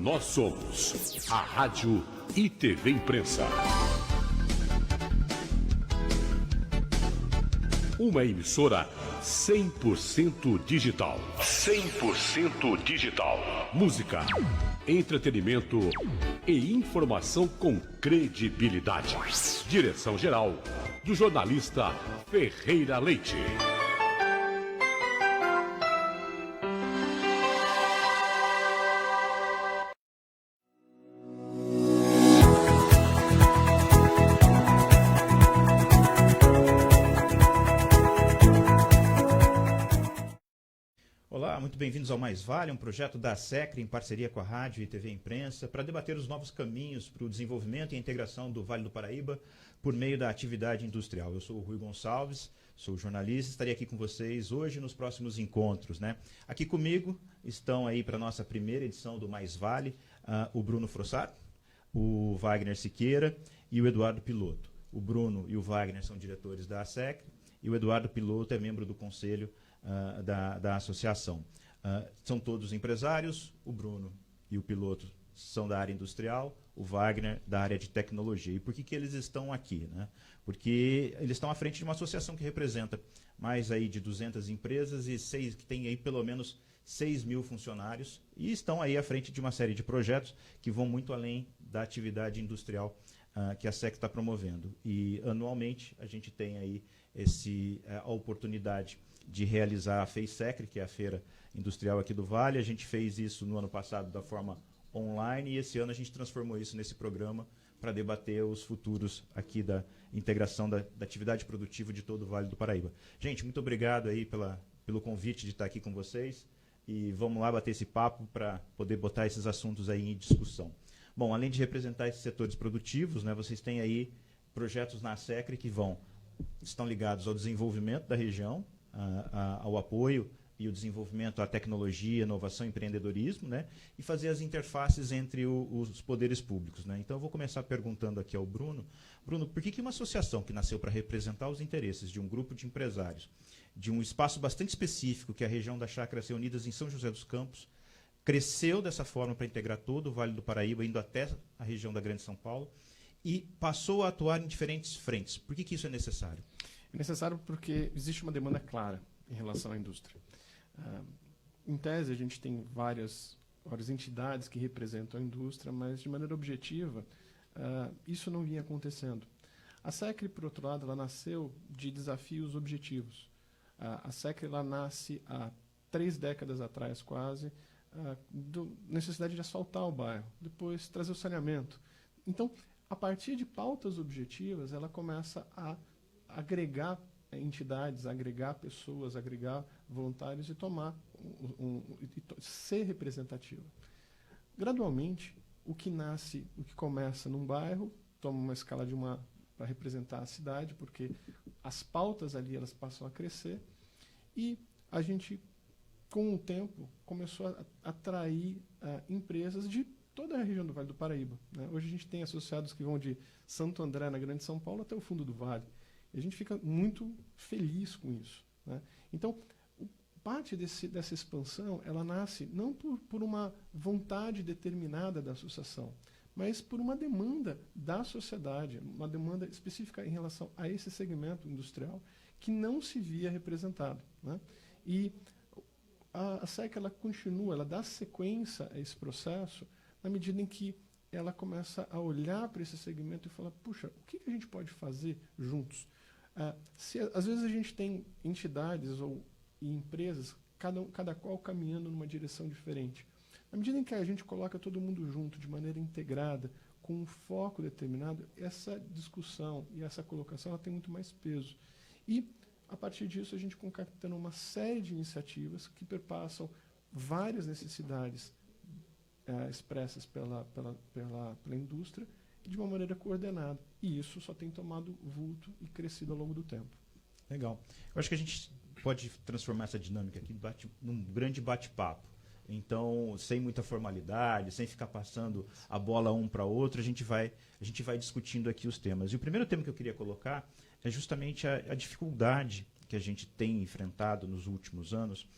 Nós somos a Rádio e TV Imprensa. Uma emissora 100% digital. 100% digital. Música, entretenimento e informação com credibilidade. Direção-geral do jornalista Ferreira Leite. Olá, muito bem-vindos ao Mais Vale, um projeto da SECRE em parceria com a Rádio e TV Imprensa para debater os novos caminhos para o desenvolvimento e a integração do Vale do Paraíba por meio da atividade industrial. Eu sou o Rui Gonçalves, sou jornalista, estarei aqui com vocês hoje nos próximos encontros, né? Aqui comigo estão aí para a nossa primeira edição do Mais Vale o Bruno Frossard, o Wagner Siqueira e o Eduardo Piloto. O Bruno e o Wagner são diretores da SECRE e o Eduardo Piloto é membro do conselho da associação. São todos empresários, o Bruno e o Piloto são da área industrial, o Wagner da área de tecnologia. E por que eles estão aqui, né? Porque eles estão à frente de uma associação que representa mais aí de 200 empresas e que tem aí pelo menos 6 mil funcionários e estão aí à frente de uma série de projetos que vão muito além da atividade industrial que a SECRE está promovendo. E anualmente a gente tem aí a oportunidade de realizar a FEISECRE, que é a Feira Industrial aqui do Vale. A gente fez isso no ano passado da forma online e esse ano a gente transformou isso nesse programa para debater os futuros aqui da integração da atividade produtiva de todo o Vale do Paraíba. Gente, muito obrigado aí pelo convite de estar aqui com vocês e vamos lá bater esse papo para poder botar esses assuntos aí em discussão. Bom, além de representar esses setores produtivos, né, vocês têm aí projetos na SECRE que estão ligados ao desenvolvimento da região, ao apoio e o desenvolvimento à tecnologia, inovação e empreendedorismo, né, e fazer as interfaces entre os poderes públicos, né. Então eu vou começar perguntando aqui ao Bruno. Bruno, por que uma associação que nasceu para representar os interesses de um grupo de empresários, de um espaço bastante específico, que é a região das Chácaras Reunidas em São José dos Campos, cresceu dessa forma para integrar todo o Vale do Paraíba, indo até a região da Grande São Paulo, e passou a atuar em diferentes frentes? Por que isso é necessário? É necessário porque existe uma demanda clara em relação à indústria. Em tese, a gente tem várias entidades que representam a indústria, mas de maneira objetiva, isso não vinha acontecendo. A SECRE, por outro lado, ela nasceu de desafios objetivos. A SECRE ela nasce há 3 décadas atrás, quase, necessidade de asfaltar o bairro, depois trazer o saneamento. Então, a partir de pautas objetivas, ela começa a agregar entidades, agregar pessoas, agregar voluntários e ser representativa. Gradualmente, o que começa num bairro, toma uma escala para representar a cidade, porque as pautas ali elas passam a crescer e a gente, com o tempo, começou a atrair empresas de toda a região do Vale do Paraíba, né? Hoje a gente tem associados que vão de Santo André, na Grande São Paulo, até o fundo do Vale. E a gente fica muito feliz com isso, né? Então, parte dessa expansão, ela nasce não por uma vontade determinada da associação, mas por uma demanda da sociedade, uma demanda específica em relação a esse segmento industrial que não se via representado, né? E a SECRE ela continua, ela dá sequência a esse processo na medida em que ela começa a olhar para esse segmento e falar, puxa, o que a gente pode fazer juntos? Às vezes a gente tem entidades e empresas, cada qual caminhando numa direção diferente. Na medida em que a gente coloca todo mundo junto, de maneira integrada, com um foco determinado, essa discussão e essa colocação ela tem muito mais peso. E, a partir disso, a gente concatena uma série de iniciativas que perpassam várias necessidades expressas pela indústria de uma maneira coordenada. E isso só tem tomado vulto e crescido ao longo do tempo. Legal. Eu acho que a gente pode transformar essa dinâmica aqui num grande bate-papo. Então, sem muita formalidade, sem ficar passando a bola um para outro, a gente vai discutindo aqui os temas. E o primeiro tema que eu queria colocar é justamente a dificuldade que a gente tem enfrentado nos últimos anos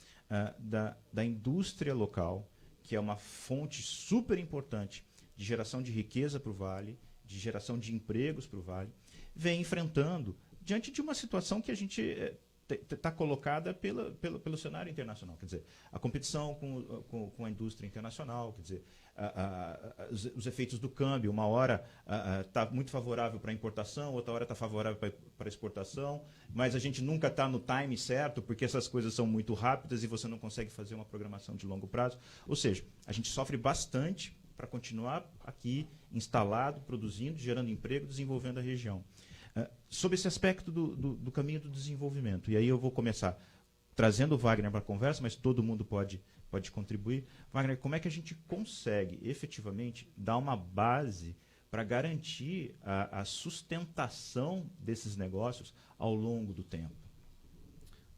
da indústria local, que é uma fonte super importante de geração de riqueza para o Vale, de geração de empregos para o Vale, vem enfrentando diante de uma situação que a gente está colocada pelo cenário internacional. Quer dizer, a competição com a indústria internacional, quer dizer, os efeitos do câmbio, uma hora está muito favorável para a importação, outra hora está favorável para a exportação, mas a gente nunca está no time certo, porque essas coisas são muito rápidas e você não consegue fazer uma programação de longo prazo. Ou seja, a gente sofre bastante para continuar aqui instalado, produzindo, gerando emprego, desenvolvendo a região. Sobre esse aspecto do caminho do desenvolvimento, e aí eu vou começar trazendo o Wagner para a conversa, mas todo mundo pode contribuir. Wagner, como é que a gente consegue efetivamente dar uma base para garantir a sustentação desses negócios ao longo do tempo?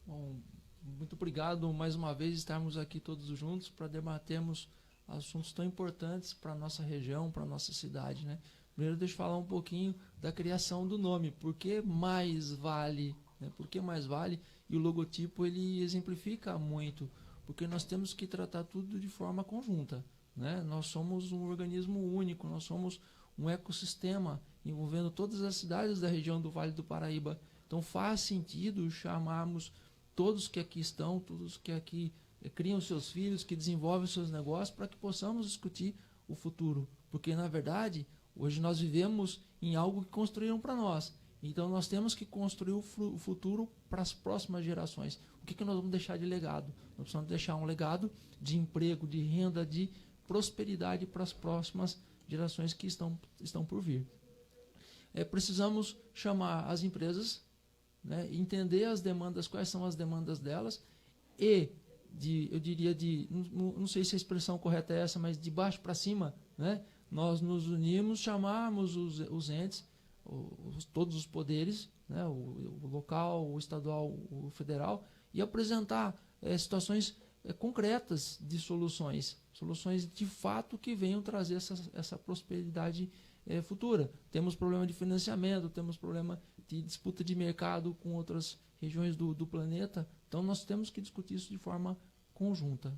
Bom, muito obrigado mais uma vez estarmos aqui todos juntos para debatermos assuntos tão importantes para a nossa região, para a nossa cidade, né? Primeiro, deixa eu falar um pouquinho da criação do nome. Por que Mais Vale? Né? Por que Mais Vale? E o logotipo ele exemplifica muito, porque nós temos que tratar tudo de forma conjunta. Né? Nós somos um organismo único, nós somos um ecossistema envolvendo todas as cidades da região do Vale do Paraíba. Então faz sentido chamarmos todos que aqui estão, todos que aqui criam seus filhos, que desenvolvem seus negócios, para que possamos discutir o futuro. Porque, na verdade, hoje nós vivemos em algo que construíram para nós. Então nós temos que construir o futuro para as próximas gerações. O que nós vamos deixar de legado? Nós precisamos deixar um legado de emprego, de renda, de prosperidade para as próximas gerações que estão por vir. Precisamos chamar as empresas, né, entender as demandas, quais são as demandas delas, e eu diria não sei se a expressão correta é essa, mas de baixo para cima, né? Nós nos unimos, chamarmos os entes, todos os poderes, né, o local, o estadual, o federal, e apresentar situações concretas de soluções de fato que venham trazer essa prosperidade futura. Temos problema de financiamento, temos problema de disputa de mercado com outras regiões do planeta, então nós temos que discutir isso de forma conjunta.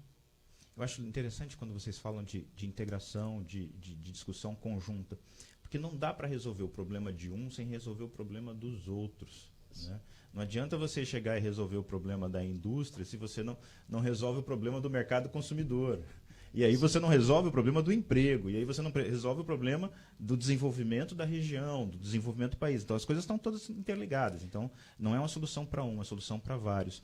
Eu acho interessante quando vocês falam de integração, de discussão conjunta, porque não dá para resolver o problema de um sem resolver o problema dos outros. Né? Não adianta você chegar e resolver o problema da indústria se você não resolve o problema do mercado consumidor. E aí você não resolve o problema do emprego, e aí você não resolve o problema do desenvolvimento da região, do desenvolvimento do país. Então as coisas estão todas interligadas. Então não é uma solução para um, é uma solução para vários.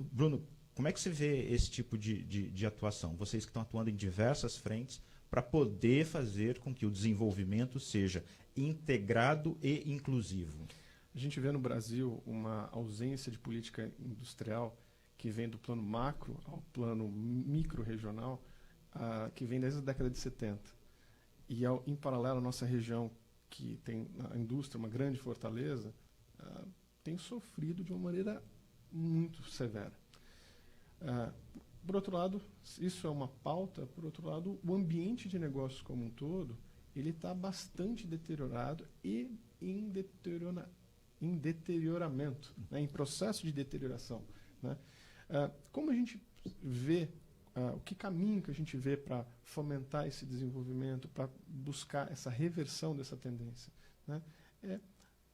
Bruno, como é que você vê esse tipo de atuação? Vocês que estão atuando em diversas frentes para poder fazer com que o desenvolvimento seja integrado e inclusivo. A gente vê no Brasil uma ausência de política industrial que vem do plano macro ao plano micro-regional, que vem desde a década de 70. E, em paralelo, a nossa região, que tem na indústria uma grande fortaleza, tem sofrido de uma maneira muito severa. Por outro lado, isso é uma pauta. Por outro lado, o ambiente de negócios como um todo, ele está bastante deteriorado e em deterioramento, né, em processo de deterioração. Né? Como a gente vê, que caminho que a gente vê para fomentar esse desenvolvimento, para buscar essa reversão dessa tendência? Né?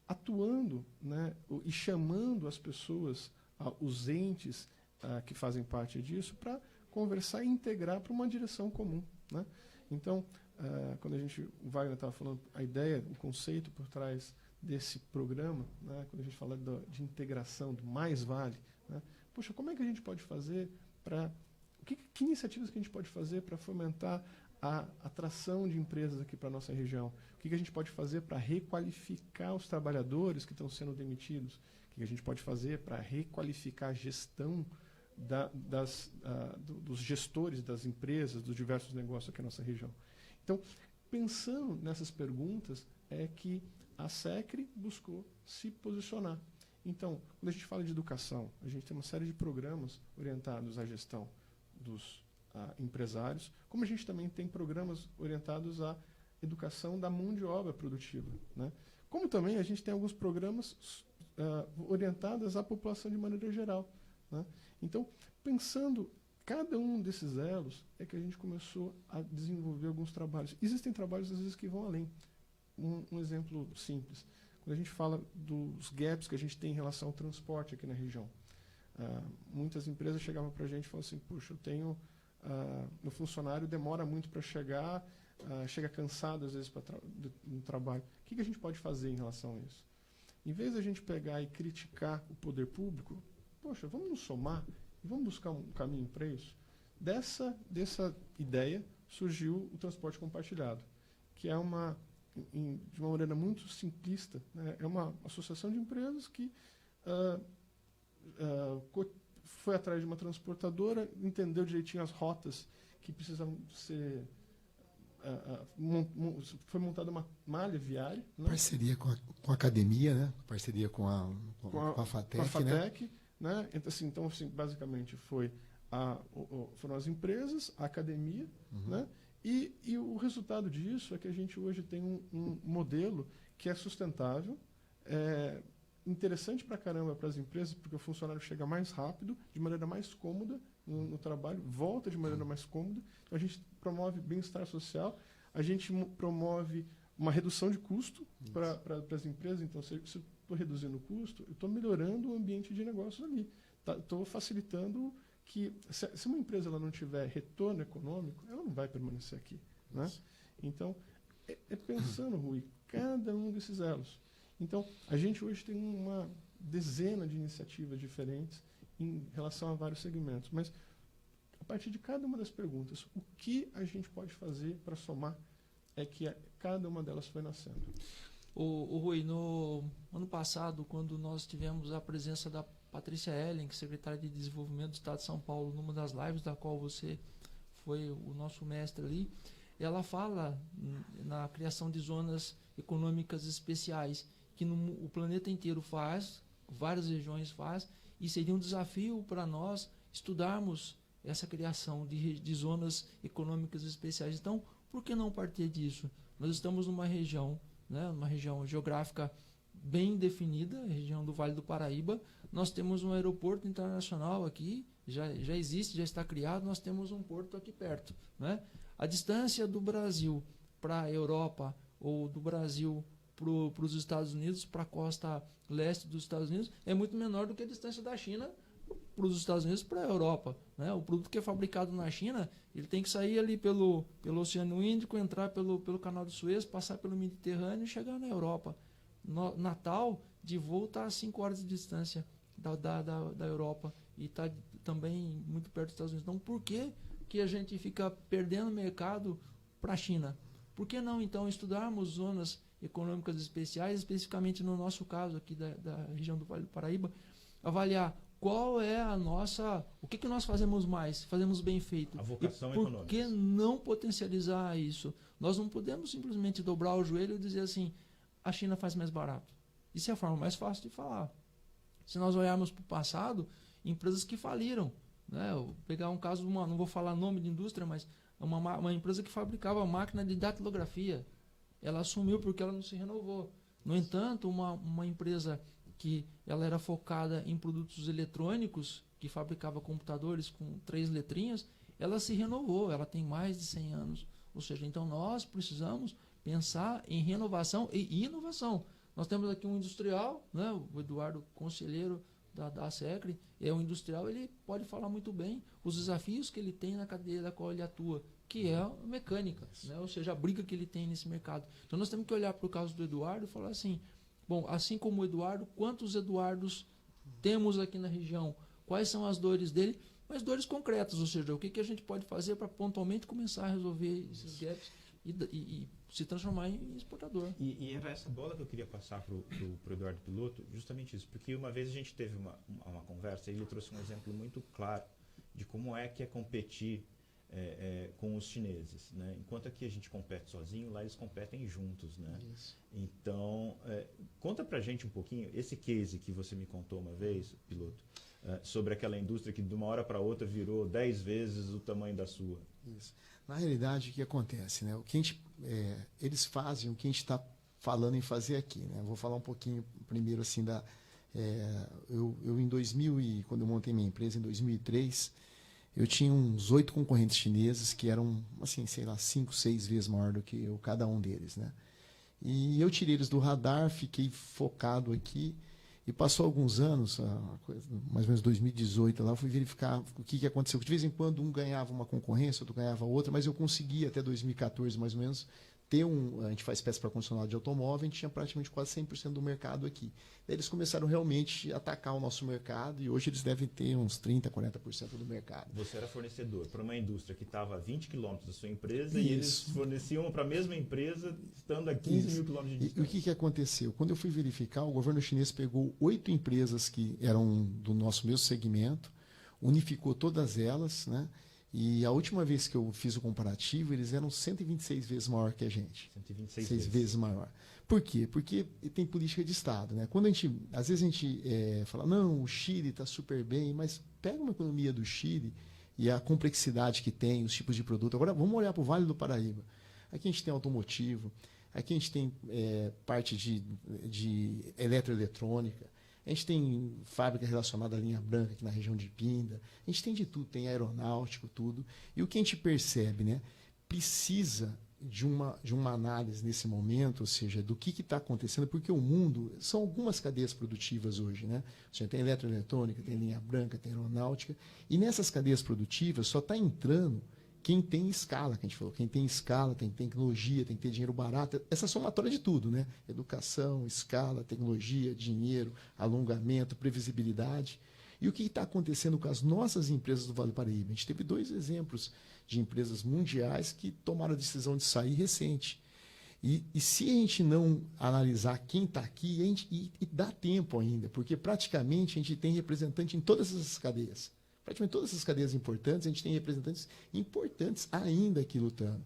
Atuando, né, e chamando as pessoas, os entes que fazem parte disso, para conversar e integrar para uma direção comum. Né? Então, quando o Wagner estava falando, a ideia, o conceito por trás desse programa, né, quando a gente fala de integração, do Mais Vale, né, poxa, como é que a gente pode fazer para... Que iniciativas que a gente pode fazer para fomentar a atração de empresas aqui para a nossa região? O que a gente pode fazer para requalificar os trabalhadores que estão sendo demitidos? O que a gente pode fazer para requalificar a gestão dos gestores das empresas, dos diversos negócios aqui na nossa região? Então, pensando nessas perguntas, é que a SECRE buscou se posicionar. Então, quando a gente fala de educação, a gente tem uma série de programas orientados à gestão dos empresários, como a gente também tem programas orientados à educação da mão de obra produtiva. Né? Como também a gente tem alguns programas orientados à população de maneira geral. Né? Então, pensando cada um desses elos é que a gente começou a desenvolver alguns trabalhos. Existem trabalhos, às vezes, que vão além. Um exemplo simples. Quando a gente fala dos gaps que a gente tem em relação ao transporte aqui na região. Muitas empresas chegavam para a gente e falavam assim, puxa, eu tenho... meu funcionário demora muito para chegar, chega cansado, às vezes, no trabalho. O que a gente pode fazer em relação a isso? Em vez de a gente pegar e criticar o poder público, poxa, vamos nos somar e vamos buscar um caminho para isso. Dessa ideia surgiu o transporte compartilhado, que é de uma maneira muito simplista, né? É uma associação de empresas que foi atrás de uma transportadora, entendeu direitinho as rotas que precisavam ser... foi montada uma malha viária. Né? Parceria com a academia, né? Parceria com a FATEC, com a FATEC, né? Então, assim, basicamente foram as empresas, a academia, né? E o resultado disso é que a gente hoje tem um modelo que é sustentável, interessante para caramba para as empresas, porque o funcionário chega mais rápido, de maneira mais cômoda no trabalho, volta de maneira mais cômoda. Então, a gente promove bem-estar social, a gente promove uma redução de custo para as empresas. Então, se eu estou reduzindo o custo, eu estou melhorando o ambiente de negócios ali. Estou facilitando que, se uma empresa ela não tiver retorno econômico, ela não vai permanecer aqui. Né? Então, pensando, Rui, cada um desses elos. Então, a gente hoje tem uma dezena de iniciativas diferentes em relação a vários segmentos. Mas, a partir de cada uma das perguntas, o que a gente pode fazer para somar é que cada uma delas foi nascendo. O Rui, no ano passado, quando nós tivemos a presença da Patrícia Ellen, secretária de Desenvolvimento do Estado de São Paulo, numa das lives da qual você foi o nosso mestre ali, ela fala na criação de zonas econômicas especiais, que o planeta inteiro faz, várias regiões faz, e seria um desafio para nós estudarmos essa criação de zonas econômicas especiais. Então, por que não partir disso? Nós estamos numa região, né, uma região geográfica bem definida, a região do Vale do Paraíba. Nós temos um aeroporto internacional aqui, já existe, já está criado, nós temos um porto aqui perto. Né? A distância do Brasil para a Europa ou do Brasil para os Estados Unidos, para a costa leste dos Estados Unidos, é muito menor do que a distância da China para os Estados Unidos para a Europa. Né? O produto que é fabricado na China, ele tem que sair ali pelo Oceano Índico, entrar pelo Canal de Suez, passar pelo Mediterrâneo e chegar na Europa. Natal, de voo, está a 5 horas de distância da Europa e está também muito perto dos Estados Unidos. Então, por que a gente fica perdendo mercado para a China? Por que não, então, estudarmos zonas econômicas especiais, especificamente no nosso caso aqui da região do Vale do Paraíba, avaliar qual é o que nós fazemos mais, fazemos bem feito. A vocação econômica. Por que não potencializar isso? Nós não podemos simplesmente dobrar o joelho e dizer assim, a China faz mais barato. Isso é a forma mais fácil de falar. Se nós olharmos para o passado, empresas que faliram, né? Eu vou pegar um caso, não vou falar nome de indústria, mas uma empresa que fabricava máquina de datilografia. Ela assumiu porque ela não se renovou. No entanto, uma empresa que ela era focada em produtos eletrônicos, que fabricava computadores com 3 letrinhas, ela se renovou, ela tem mais de 100 anos. Ou seja, então nós precisamos pensar em renovação e inovação. Nós temos aqui um industrial, né, o Eduardo, conselheiro da SECRE, é um industrial, ele pode falar muito bem os desafios que ele tem na cadeia da qual ele atua, que é a mecânica, né, ou seja, a briga que ele tem nesse mercado. Então nós temos que olhar para o caso do Eduardo e falar assim, bom, assim como o Eduardo, quantos Eduardos temos aqui na região? Quais são as dores dele? Mas dores concretas, ou seja, o que a gente pode fazer para pontualmente começar a resolver esses gaps e se transformar em exportador. E era essa bola que eu queria passar para o Eduardo Piloto, justamente isso, porque uma vez a gente teve uma conversa e ele trouxe um exemplo muito claro de como é que é competir com os chineses. Né? Enquanto aqui a gente compete sozinho, lá eles competem juntos. Né? Então, conta pra gente um pouquinho, esse case que você me contou uma vez, Piloto, sobre aquela indústria que de uma hora para outra virou 10 vezes o tamanho da sua. Isso. Na realidade, o que acontece? Né? O que eles fazem o que a gente está falando em fazer aqui. Né? Vou falar um pouquinho primeiro assim eu em 2000, quando eu montei minha empresa, em 2003, eu tinha uns 8 concorrentes chineses que eram, assim, sei lá, 5, 6 vezes maior do que eu, cada um deles, né? E eu tirei eles do radar, fiquei focado aqui. E passou alguns anos, mais ou menos 2018, lá, fui verificar o que aconteceu. De vez em quando um ganhava uma concorrência, outro ganhava outra, mas eu conseguia até 2014, mais ou menos, ter a gente faz peça para condicionado de automóvel, a gente tinha praticamente quase 100% do mercado aqui. Daí eles começaram realmente a atacar o nosso mercado e hoje eles devem ter uns 30%, 40% do mercado. Você era fornecedor para uma indústria que estava a 20 quilômetros da sua empresa e eles forneciam para a mesma empresa estando a 15 mil quilômetros de distância. E o que aconteceu? Quando eu fui verificar, o governo chinês pegou 8 empresas que eram do nosso mesmo segmento, unificou todas elas, né? E a última vez que eu fiz o comparativo, eles eram 126 vezes maior que a gente. 126 vezes maior. Por quê? Porque tem política de Estado, né? Quando às vezes a gente fala, não, o Chile está super bem, mas pega uma economia do Chile e a complexidade que tem, os tipos de produto. Agora vamos olhar para o Vale do Paraíba. Aqui a gente tem automotivo, aqui a gente tem parte de eletroeletrônica, a gente tem fábrica relacionada à linha branca aqui na região de Pinda. A gente tem de tudo, tem aeronáutico, tudo. E o que a gente percebe, né? Precisa de uma análise nesse momento, ou seja, do que está acontecendo, porque o mundo são algumas cadeias produtivas hoje, né? Ou seja, tem eletroeletrônica, tem linha branca, tem aeronáutica. E nessas cadeias produtivas só está entrando quem tem escala, que a gente falou, quem tem escala, tem tecnologia, tem que ter dinheiro barato. Essa é a somatória de tudo, né? Educação, escala, tecnologia, dinheiro, alongamento, previsibilidade. E o que está acontecendo com as nossas empresas do Vale do Paraíba? A gente teve 2 exemplos de empresas mundiais que tomaram a decisão de sair recente. E se a gente não analisar quem está aqui, e dá tempo ainda, porque praticamente a gente tem representante em todas essas cadeias. Praticamente todas essas cadeias importantes, a gente tem representantes importantes ainda aqui lutando.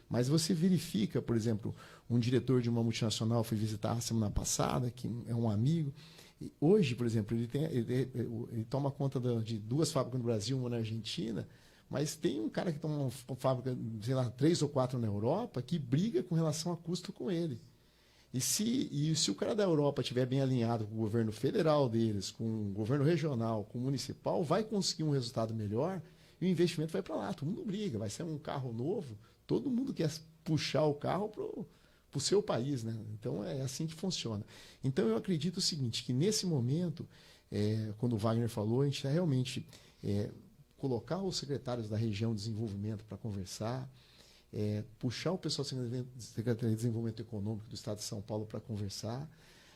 Mas você verifica, por exemplo, um diretor de uma multinacional foi visitar a semana passada, que é um amigo. E hoje, por exemplo, ele toma conta de 2 fábricas no Brasil, uma na Argentina, mas tem um cara que toma uma fábrica, sei lá, 3 ou 4 na Europa, que briga com relação a custo com ele. E se o cara da Europa estiver bem alinhado com o governo federal deles, com o governo regional, com o municipal, vai conseguir um resultado melhor e o investimento vai para lá. Todo mundo briga, vai ser um carro novo, todo mundo quer puxar o carro para o seu país, né? Então é assim que funciona. Então eu acredito o seguinte, que nesse momento, quando o Wagner falou, a gente está realmente colocar os secretários da região de desenvolvimento para conversar, puxar o pessoal da Secretaria de Desenvolvimento Econômico do Estado de São Paulo para conversar.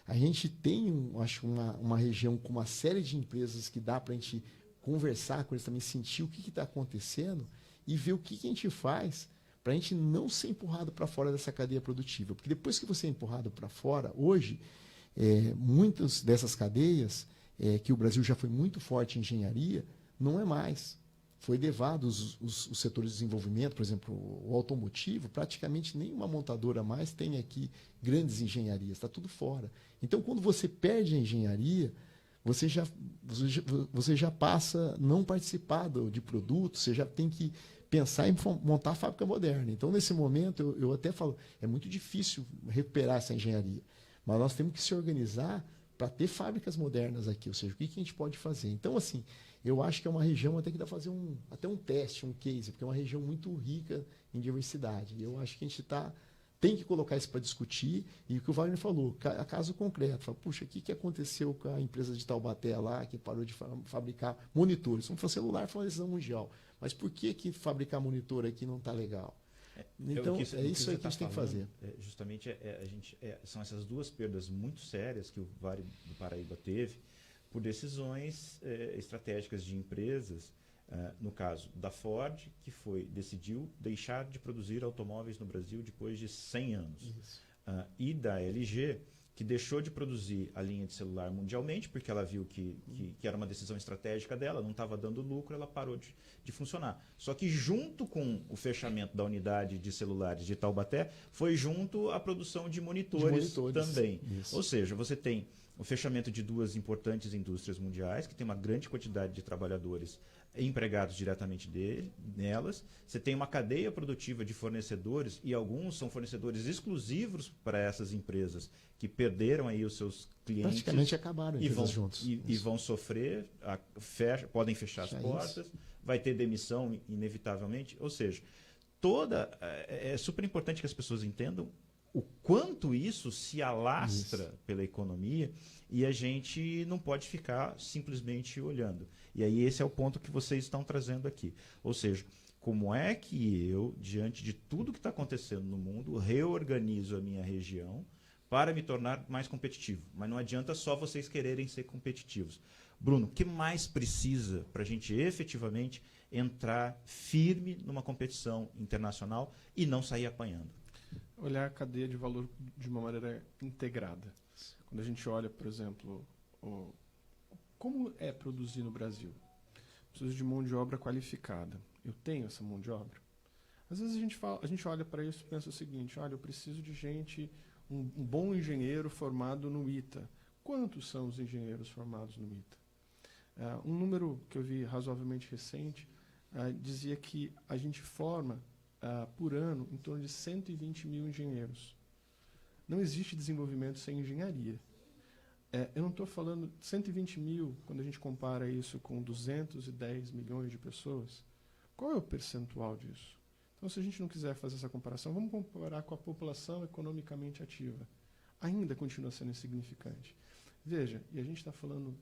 A gente tem, acho, uma região com uma série de empresas que dá para a gente conversar com eles também, sentir o que está acontecendo e ver o que a gente faz para a gente não ser empurrado para fora dessa cadeia produtiva. Porque depois que você é empurrado para fora, hoje, muitas dessas cadeias, que o Brasil já foi muito forte em engenharia, não é mais. Foi levado os setores de desenvolvimento, por exemplo, o automotivo, praticamente nenhuma montadora mais tem aqui grandes engenharias, está tudo fora. Então, quando você perde a engenharia, você já passa a não participar de produto, você já tem que pensar em montar a fábrica moderna. Então, nesse momento, eu até falo, é muito difícil recuperar essa engenharia, mas nós temos que se organizar para ter fábricas modernas aqui, ou seja, o que a gente pode fazer. Então, assim, eu acho que é uma região até que dá para fazer até um teste, um case, porque é uma região muito rica em diversidade. E eu acho que a gente tem que colocar isso para discutir. E o que o Wagner falou, caso concreto. Fala, puxa, o que aconteceu com a empresa de Taubaté lá, que parou de fabricar monitores? Vamos falar, celular foi uma decisão mundial. Mas por que fabricar monitor aqui não está legal? Então, isso aí que a gente tem que fazer. Justamente, são essas 2 perdas muito sérias que o Vale do Paraíba teve, por decisões estratégicas de empresas, no caso da Ford, que decidiu deixar de produzir automóveis no Brasil depois de 100 anos. E da LG, que deixou de produzir a linha de celular mundialmente, porque ela viu que era uma decisão estratégica dela, não estava dando lucro, ela parou de funcionar. Só que junto com o fechamento da unidade de celulares de Taubaté, foi junto a produção de monitores também. Isso. Ou seja, você tem o fechamento de 2 importantes indústrias mundiais, que tem uma grande quantidade de trabalhadores empregados diretamente nelas, você tem uma cadeia produtiva de fornecedores, e alguns são fornecedores exclusivos para essas empresas que perderam aí os seus clientes. Praticamente acabaram e vão, juntos. e vão sofrer, podem fechar as portas, vai ter demissão inevitavelmente. Ou seja, é super importante que as pessoas entendam o quanto isso se alastra pela economia, e a gente não pode ficar simplesmente olhando. E aí esse é o ponto que vocês estão trazendo aqui. Ou seja, como é que eu, diante de tudo que está acontecendo no mundo, reorganizo a minha região para me tornar mais competitivo? Mas não adianta só vocês quererem ser competitivos. Bruno, o que mais precisa para a gente efetivamente entrar firme numa competição internacional e não sair apanhando? Olhar a cadeia de valor de uma maneira integrada. Quando a gente olha, por exemplo, como é produzir no Brasil? Preciso de mão de obra qualificada. Eu tenho essa mão de obra? Às vezes a gente olha para isso e pensa o seguinte: olha, eu preciso de gente, um bom engenheiro formado no ITA. Quantos são os engenheiros formados no ITA? Um número que eu vi razoavelmente recente dizia que a gente forma por ano em torno de 120 mil engenheiros. Não existe desenvolvimento sem engenharia. Eu não estou falando de 120 mil quando a gente compara isso com 210 milhões de pessoas. Qual é o percentual disso? Então, se a gente não quiser fazer essa comparação, vamos comparar com a população economicamente ativa. Ainda continua sendo insignificante. Veja, e a gente está falando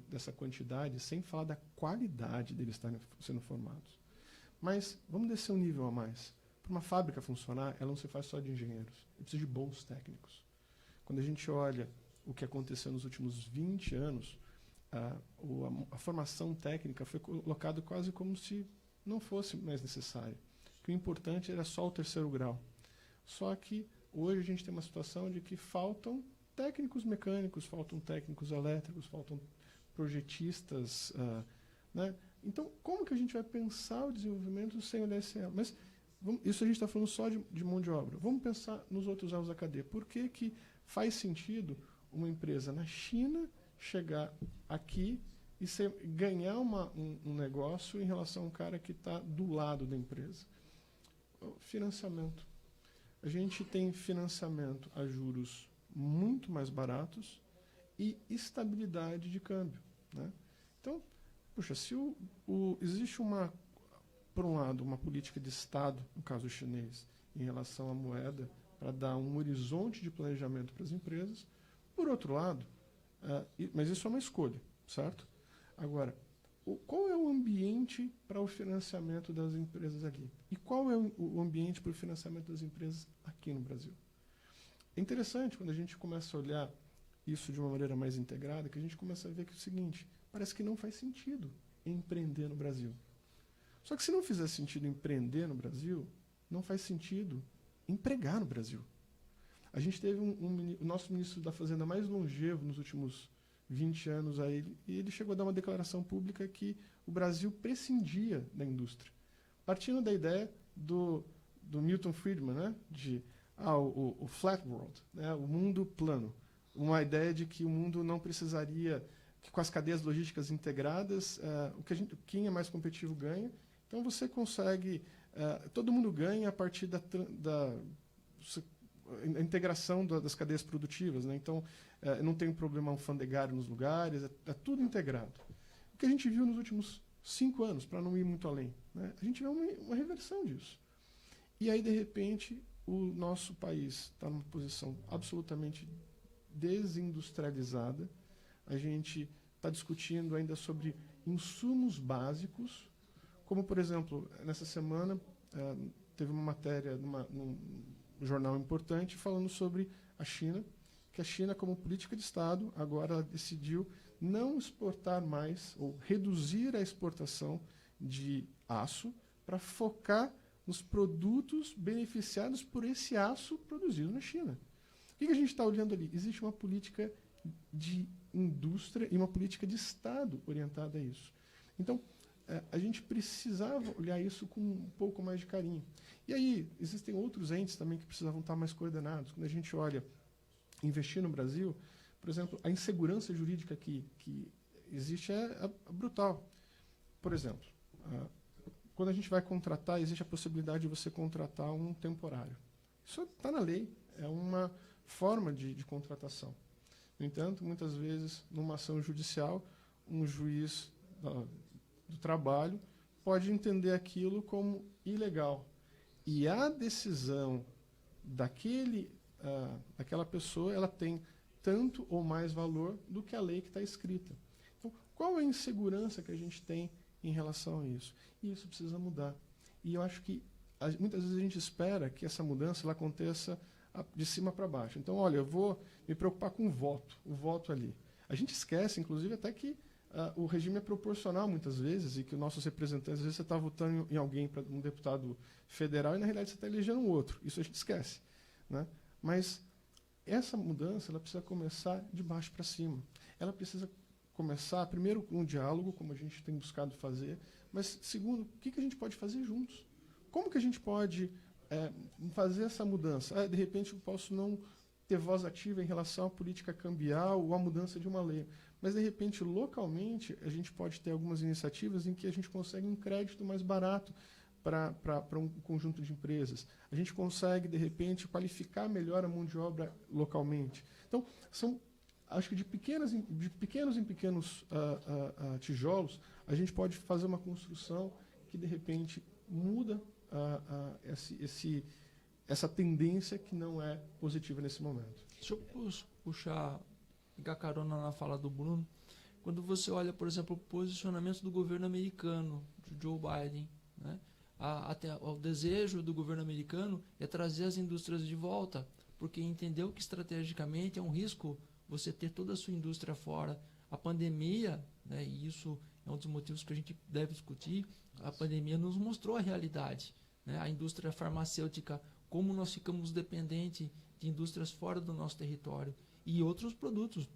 dessa quantidade sem falar da qualidade deles estarem sendo formados. Mas vamos descer um nível a mais. Para uma fábrica funcionar, ela não se faz só de engenheiros. Ela precisa de bons técnicos. Quando a gente olha o que aconteceu nos últimos 20 anos, a formação técnica foi colocada quase como se não fosse mais necessária. Que o importante era só o 3º grau. Só que hoje a gente tem uma situação de que faltam técnicos mecânicos, faltam técnicos elétricos, faltam projetistas, né? Então, como que a gente vai pensar o desenvolvimento sem olhar esse elo? Mas isso a gente está falando só de mão de obra. Vamos pensar nos outros elos da cadeia. Por que faz sentido uma empresa na China chegar aqui e ganhar um negócio em relação a um cara que está do lado da empresa? O financiamento. A gente tem financiamento a juros muito mais baratos e estabilidade de câmbio, né? Então, puxa, se existe por um lado, uma política de Estado, no caso chinês, em relação à moeda, para dar um horizonte de planejamento para as empresas. Por outro lado, mas isso é uma escolha, certo? Agora, qual é o ambiente para o financiamento das empresas aqui? E qual é o ambiente para o financiamento das empresas aqui no Brasil? É interessante quando a gente começa a olhar isso de uma maneira mais integrada, que a gente começa a ver que é o seguinte: parece que não faz sentido empreender no Brasil. Só que se não fizer sentido empreender no Brasil, não faz sentido empregar no Brasil. A gente teve o nosso ministro da Fazenda mais longevo nos últimos 20 anos, e ele chegou a dar uma declaração pública que o Brasil prescindia da indústria. Partindo da ideia do Milton Friedman, né, de o flat world, né, o mundo plano. Uma ideia de que o mundo não precisaria, que com as cadeias logísticas integradas, quem é mais competitivo ganha. Então você consegue, todo mundo ganha a partir da integração das cadeias produtivas, né? Então não tem problema alfandegário nos lugares, é tudo integrado. O que a gente viu nos últimos 5 anos, para não ir muito além, né? A gente vê uma reversão disso. E aí, de repente, o nosso país está numa posição absolutamente desindustrializada. A gente está discutindo ainda sobre insumos básicos, como, por exemplo, nessa semana teve uma matéria num jornal importante falando sobre a China, que a China, como política de Estado, agora decidiu não exportar mais, ou reduzir a exportação de aço, para focar nos produtos beneficiados por esse aço produzido na China. O que a gente está olhando ali? Existe uma política de indústria e uma política de Estado orientada a isso. Então, a gente precisava olhar isso com um pouco mais de carinho. E aí, existem outros entes também que precisavam estar mais coordenados. Quando a gente olha investir no Brasil, por exemplo, a insegurança jurídica que existe é brutal. Por exemplo, quando a gente vai contratar, existe a possibilidade de você contratar um temporário. Isso está na lei, é uma forma de contratação. No entanto, muitas vezes, numa ação judicial, um juiz do trabalho pode entender aquilo como ilegal. E a decisão daquela pessoa, ela tem tanto ou mais valor do que a lei que está escrita. Então, qual é a insegurança que a gente tem em relação a isso? E isso precisa mudar. E eu acho que muitas vezes a gente espera que essa mudança ela aconteça de cima para baixo. Então, olha, eu vou me preocupar com o voto ali. A gente esquece, inclusive, até que o regime é proporcional muitas vezes e que os nossos representantes, às vezes você está votando em alguém, para um deputado federal, e na realidade você está elegendo um outro. Isso a gente esquece, né? Mas essa mudança ela precisa começar de baixo para cima. Ela precisa começar, primeiro, com um diálogo, como a gente tem buscado fazer, mas, segundo, o que a gente pode fazer juntos? Como que a gente pode fazer essa mudança? De repente, eu posso não ter voz ativa em relação à política cambial ou à mudança de uma lei, mas, de repente, localmente, a gente pode ter algumas iniciativas em que a gente consegue um crédito mais barato para um conjunto de empresas. A gente consegue, de repente, qualificar melhor a mão de obra localmente. Então, acho que de pequenos em pequenos tijolos, a gente pode fazer uma construção que, de repente, muda essa tendência que não é positiva nesse momento. Deixa eu pegar carona na fala do Bruno. Quando você olha, por exemplo, o posicionamento do governo americano, de Joe Biden, né? Até o desejo do governo americano é trazer as indústrias de volta, porque entendeu que estrategicamente é um risco você ter toda a sua indústria fora. A pandemia, né, e isso é um dos motivos que a gente deve discutir, a pandemia nos mostrou a realidade, né? A indústria farmacêutica, como nós ficamos dependentes de indústrias fora do nosso território e outros produtos.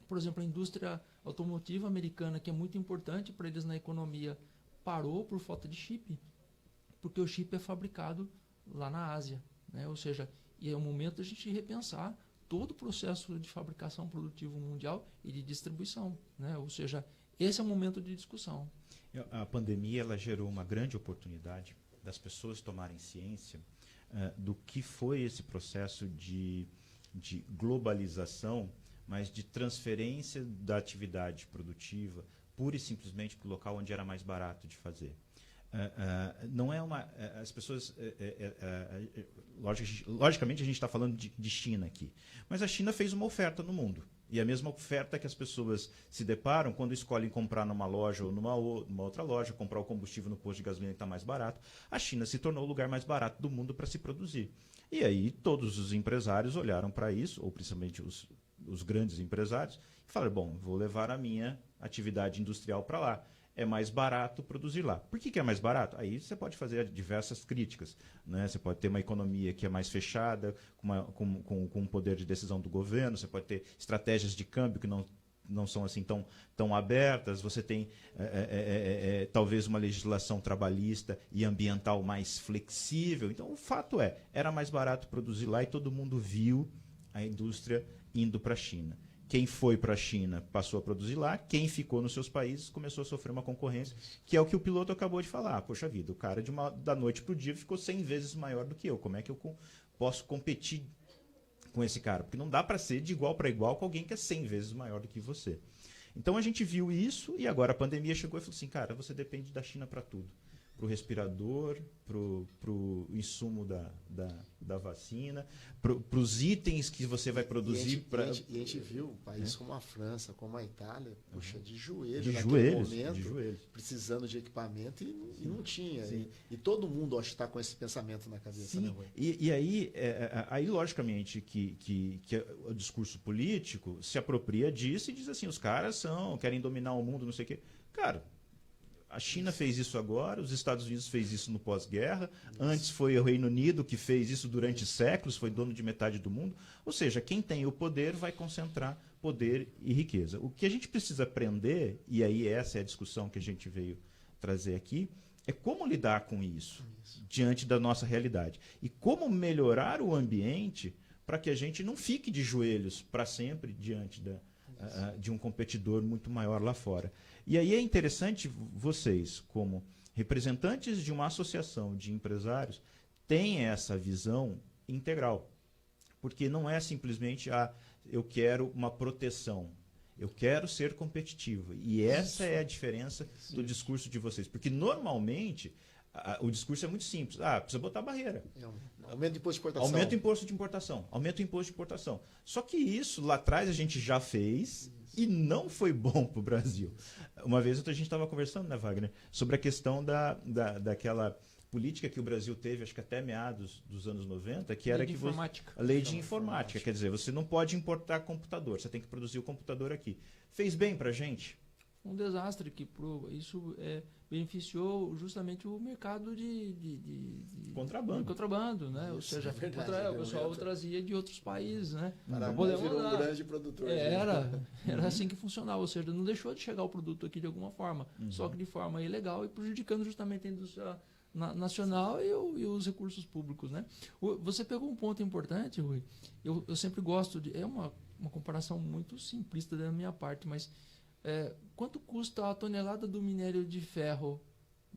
Por exemplo, a indústria automotiva americana, que é muito importante para eles na economia, parou por falta de chip, porque o chip é fabricado lá na Ásia, né? Ou seja, e é o momento de a gente repensar todo o processo de fabricação produtivo mundial e de distribuição, né? Ou seja, esse é o momento de discussão. A pandemia ela gerou uma grande oportunidade das pessoas tomarem ciência do que foi esse processo de globalização, mas de transferência da atividade produtiva pura e simplesmente para o local onde era mais barato de fazer. Não é uma. As pessoas. Logicamente, a gente está falando de China aqui. Mas a China fez uma oferta no mundo. E a mesma oferta que as pessoas se deparam quando escolhem comprar numa loja ou numa outra loja, comprar o combustível no posto de gasolina que está mais barato, a China se tornou o lugar mais barato do mundo para se produzir. E aí todos os empresários olharam para isso, ou principalmente os grandes empresários, e falaram: bom, vou levar a minha atividade industrial para lá. É mais barato produzir lá. Por que é mais barato? Aí você pode fazer diversas críticas, né? Você pode ter uma economia que é mais fechada, com um poder de decisão do governo, você pode ter estratégias de câmbio que não são assim tão abertas, você tem talvez uma legislação trabalhista e ambiental mais flexível. Então, o fato era mais barato produzir lá e todo mundo viu a indústria indo para a China. Quem foi para a China passou a produzir lá, quem ficou nos seus países começou a sofrer uma concorrência, que é o que o piloto acabou de falar. Poxa vida, o cara da noite para o dia ficou 100 vezes maior do que eu. Como é que eu posso competir com esse cara? Porque não dá para ser de igual para igual com alguém que é 100 vezes maior do que você. Então a gente viu isso e agora a pandemia chegou e falou assim: cara, você depende da China para tudo. Para o respirador, para o insumo da vacina, para os itens que você vai produzir. E a gente viu países como a França, como a Itália, puxa, de joelhos, de joelhos, precisando de equipamento e não tinha. E todo mundo acho que está com esse pensamento na cabeça. Sim. Né, Rui? E aí, logicamente, que o discurso político se apropria disso e diz assim: os caras querem dominar o mundo, não sei o quê. Cara, a China fez isso agora, os Estados Unidos fez isso no pós-guerra, antes foi o Reino Unido que fez isso durante séculos, foi dono de metade do mundo. Ou seja, quem tem o poder vai concentrar poder e riqueza. O que a gente precisa aprender, e aí essa é a discussão que a gente veio trazer aqui, é como lidar com isso diante da nossa realidade. E como melhorar o ambiente para que a gente não fique de joelhos para sempre diante de um competidor muito maior lá fora. E aí é interessante vocês, como representantes de uma associação de empresários, têm essa visão integral. Porque não é simplesmente eu quero uma proteção, eu quero ser competitivo. E essa é a diferença do discurso de vocês. Porque normalmente o discurso é muito simples. Precisa botar barreira. Aumento de imposto de importação. Aumenta o imposto de importação. Aumenta o imposto de importação. Só que isso lá atrás a gente já fez e não foi bom para o Brasil. Uma vez a gente estava conversando, né, Wagner, sobre a questão daquela política que o Brasil teve, acho que até meados dos anos 90, que era a lei de informática. Quer dizer, você não pode importar computador, você tem que produzir o computador aqui. Fez bem para a gente? Um desastre que isso beneficiou justamente o mercado de contrabando, né? Ou seja, o pessoal trazia de outros países, né? Paraguai virou um grande produtor. Era assim que funcionava, ou seja, não deixou de chegar o produto aqui de alguma forma, só que de forma ilegal e prejudicando justamente a indústria nacional e os recursos públicos, né? Você pegou um ponto importante, Rui. Eu sempre gosto de... É uma comparação muito simplista da minha parte, mas quanto custa a tonelada do minério de ferro,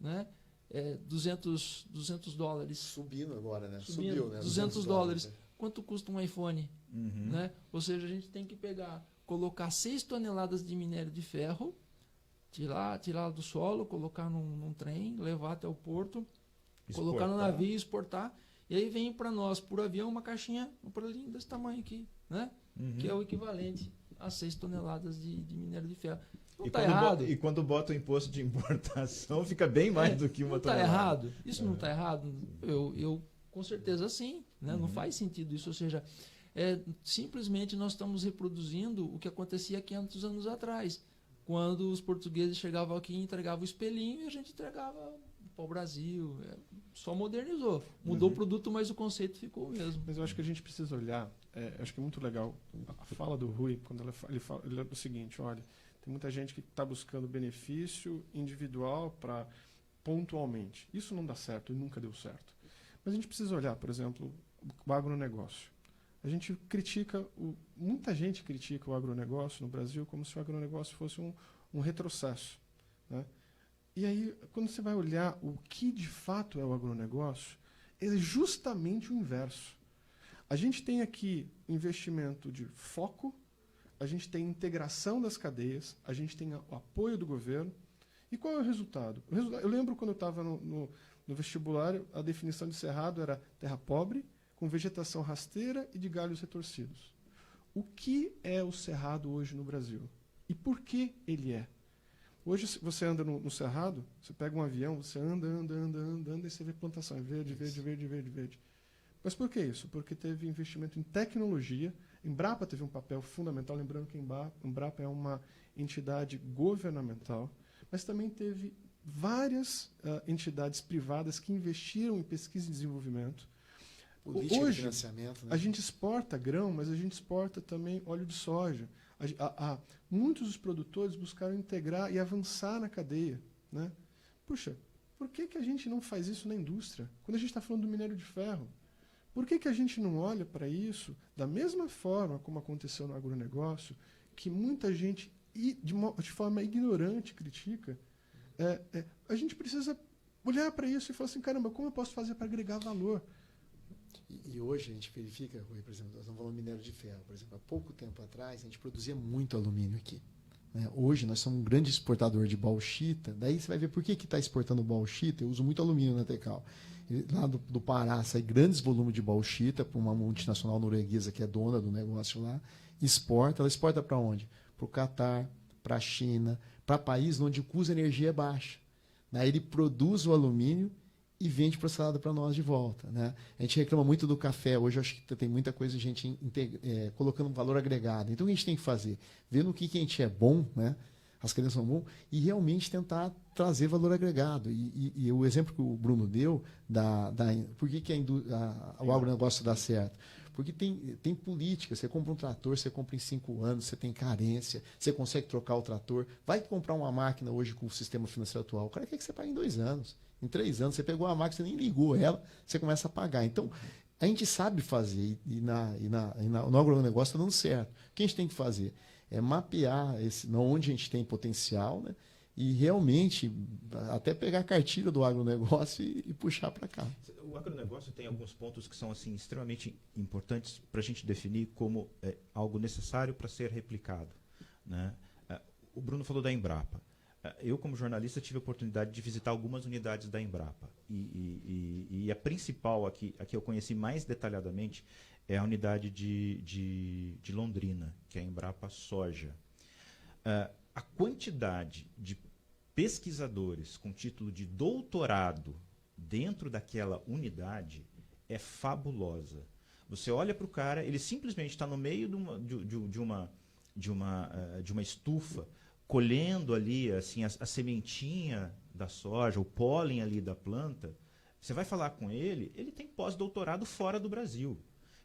né? $200. Subindo agora, né? Subiu, né? $200. Quanto custa um iPhone? Né? Ou seja, a gente tem que colocar 6 toneladas de minério de ferro, tirar do solo, colocar num trem, levar até o porto, colocar no navio, exportar, e aí vem para nós, por avião, uma caixinha, um pralinho desse tamanho aqui, né? Que é o equivalente a 6 toneladas de minério de ferro. Não está errado. E quando bota o imposto de importação, fica bem mais do que uma tonelada. Não está errado? Isso não está errado? Eu com certeza sim. Né? Não faz sentido isso. Ou seja, simplesmente nós estamos reproduzindo o que acontecia 500 anos atrás, quando os portugueses chegavam aqui e entregavam o espelhinho e a gente entregava para o Brasil. Só modernizou. Mudou o produto, mas o conceito ficou o mesmo. Mas eu acho que a gente precisa olhar, acho que é muito legal a fala do Rui, quando ele fala o seguinte, olha, tem muita gente que está buscando benefício individual para pontualmente. Isso não dá certo e nunca deu certo. Mas a gente precisa olhar, por exemplo, o agronegócio. A gente muita gente critica o agronegócio no Brasil como se o agronegócio fosse um retrocesso, né? E aí, quando você vai olhar o que de fato é o agronegócio, é justamente o inverso. A gente tem aqui investimento de foco, a gente tem integração das cadeias, a gente tem o apoio do governo. E qual é o resultado? Eu lembro quando eu estava no vestibular, a definição de cerrado era terra pobre, com vegetação rasteira e de galhos retorcidos. O que é o cerrado hoje no Brasil? E por que ele é? Hoje, se você anda no cerrado, você pega um avião, você anda, e você vê plantação, é verde, verde, verde, verde, verde. Mas por que isso? Porque teve investimento em tecnologia. Embrapa teve um papel fundamental, lembrando que Embrapa é uma entidade governamental, mas também teve várias entidades privadas que investiram em pesquisa e desenvolvimento. Política Hoje, de financiamento, né? A gente exporta grão, mas a gente exporta também óleo de soja. Muitos dos produtores buscaram integrar e avançar na cadeia, né? Puxa, por que a gente não faz isso na indústria? Quando a gente está falando do minério de ferro, por que a gente não olha para isso da mesma forma como aconteceu no agronegócio, que muita gente, de forma ignorante, critica? A gente precisa olhar para isso e falar assim, caramba, como eu posso fazer para agregar valor? E hoje a gente verifica, por exemplo, nós estamos falando de minério de ferro. Por exemplo, há pouco tempo atrás a gente produzia muito alumínio aqui, né? Hoje nós somos um grande exportador de bauxita. Daí você vai ver por que está exportando bauxita. Eu uso muito alumínio na Tecal. Lá do Pará sai grandes volumes de bauxita para uma multinacional norueguesa que é dona do negócio lá. Exporta. Ela exporta para onde? Para o Catar, para a China, para países onde o custo de energia é baixo. Daí ele produz o alumínio e vende processado para nós de volta, né? A gente reclama muito do café. Hoje eu acho que tem muita coisa a gente colocando um valor agregado. Então o que a gente tem que fazer? Ver no que a gente é bom, né? As cadeias são bom, e realmente tentar trazer valor agregado. E o exemplo que o Bruno deu, por que o agronegócio dá certo? Porque tem política. Você compra um trator, você compra em 5 anos, você tem carência, você consegue trocar o trator. Vai comprar uma máquina hoje com o sistema financeiro atual, o cara quer que você pague em 2 anos. Em 3 anos, você pegou a máquina, você nem ligou ela, você começa a pagar. Então, a gente sabe fazer, no agronegócio está dando certo. O que a gente tem que fazer? é mapear onde a gente tem potencial, né? E realmente até pegar a cartilha do agronegócio e puxar para cá. O agronegócio tem alguns pontos que são assim extremamente importantes para a gente definir como algo necessário para ser replicado, né? O Bruno falou da Embrapa. Eu, como jornalista, tive a oportunidade de visitar algumas unidades da Embrapa. E a principal, a que eu conheci mais detalhadamente, é a unidade de Londrina, que é a Embrapa Soja. A quantidade de pesquisadores com título de doutorado dentro daquela unidade é fabulosa. Você olha para o cara, ele simplesmente está no meio de uma estufa, colhendo ali assim, a sementinha da soja, o pólen ali da planta. Você vai falar com ele, ele tem pós-doutorado fora do Brasil.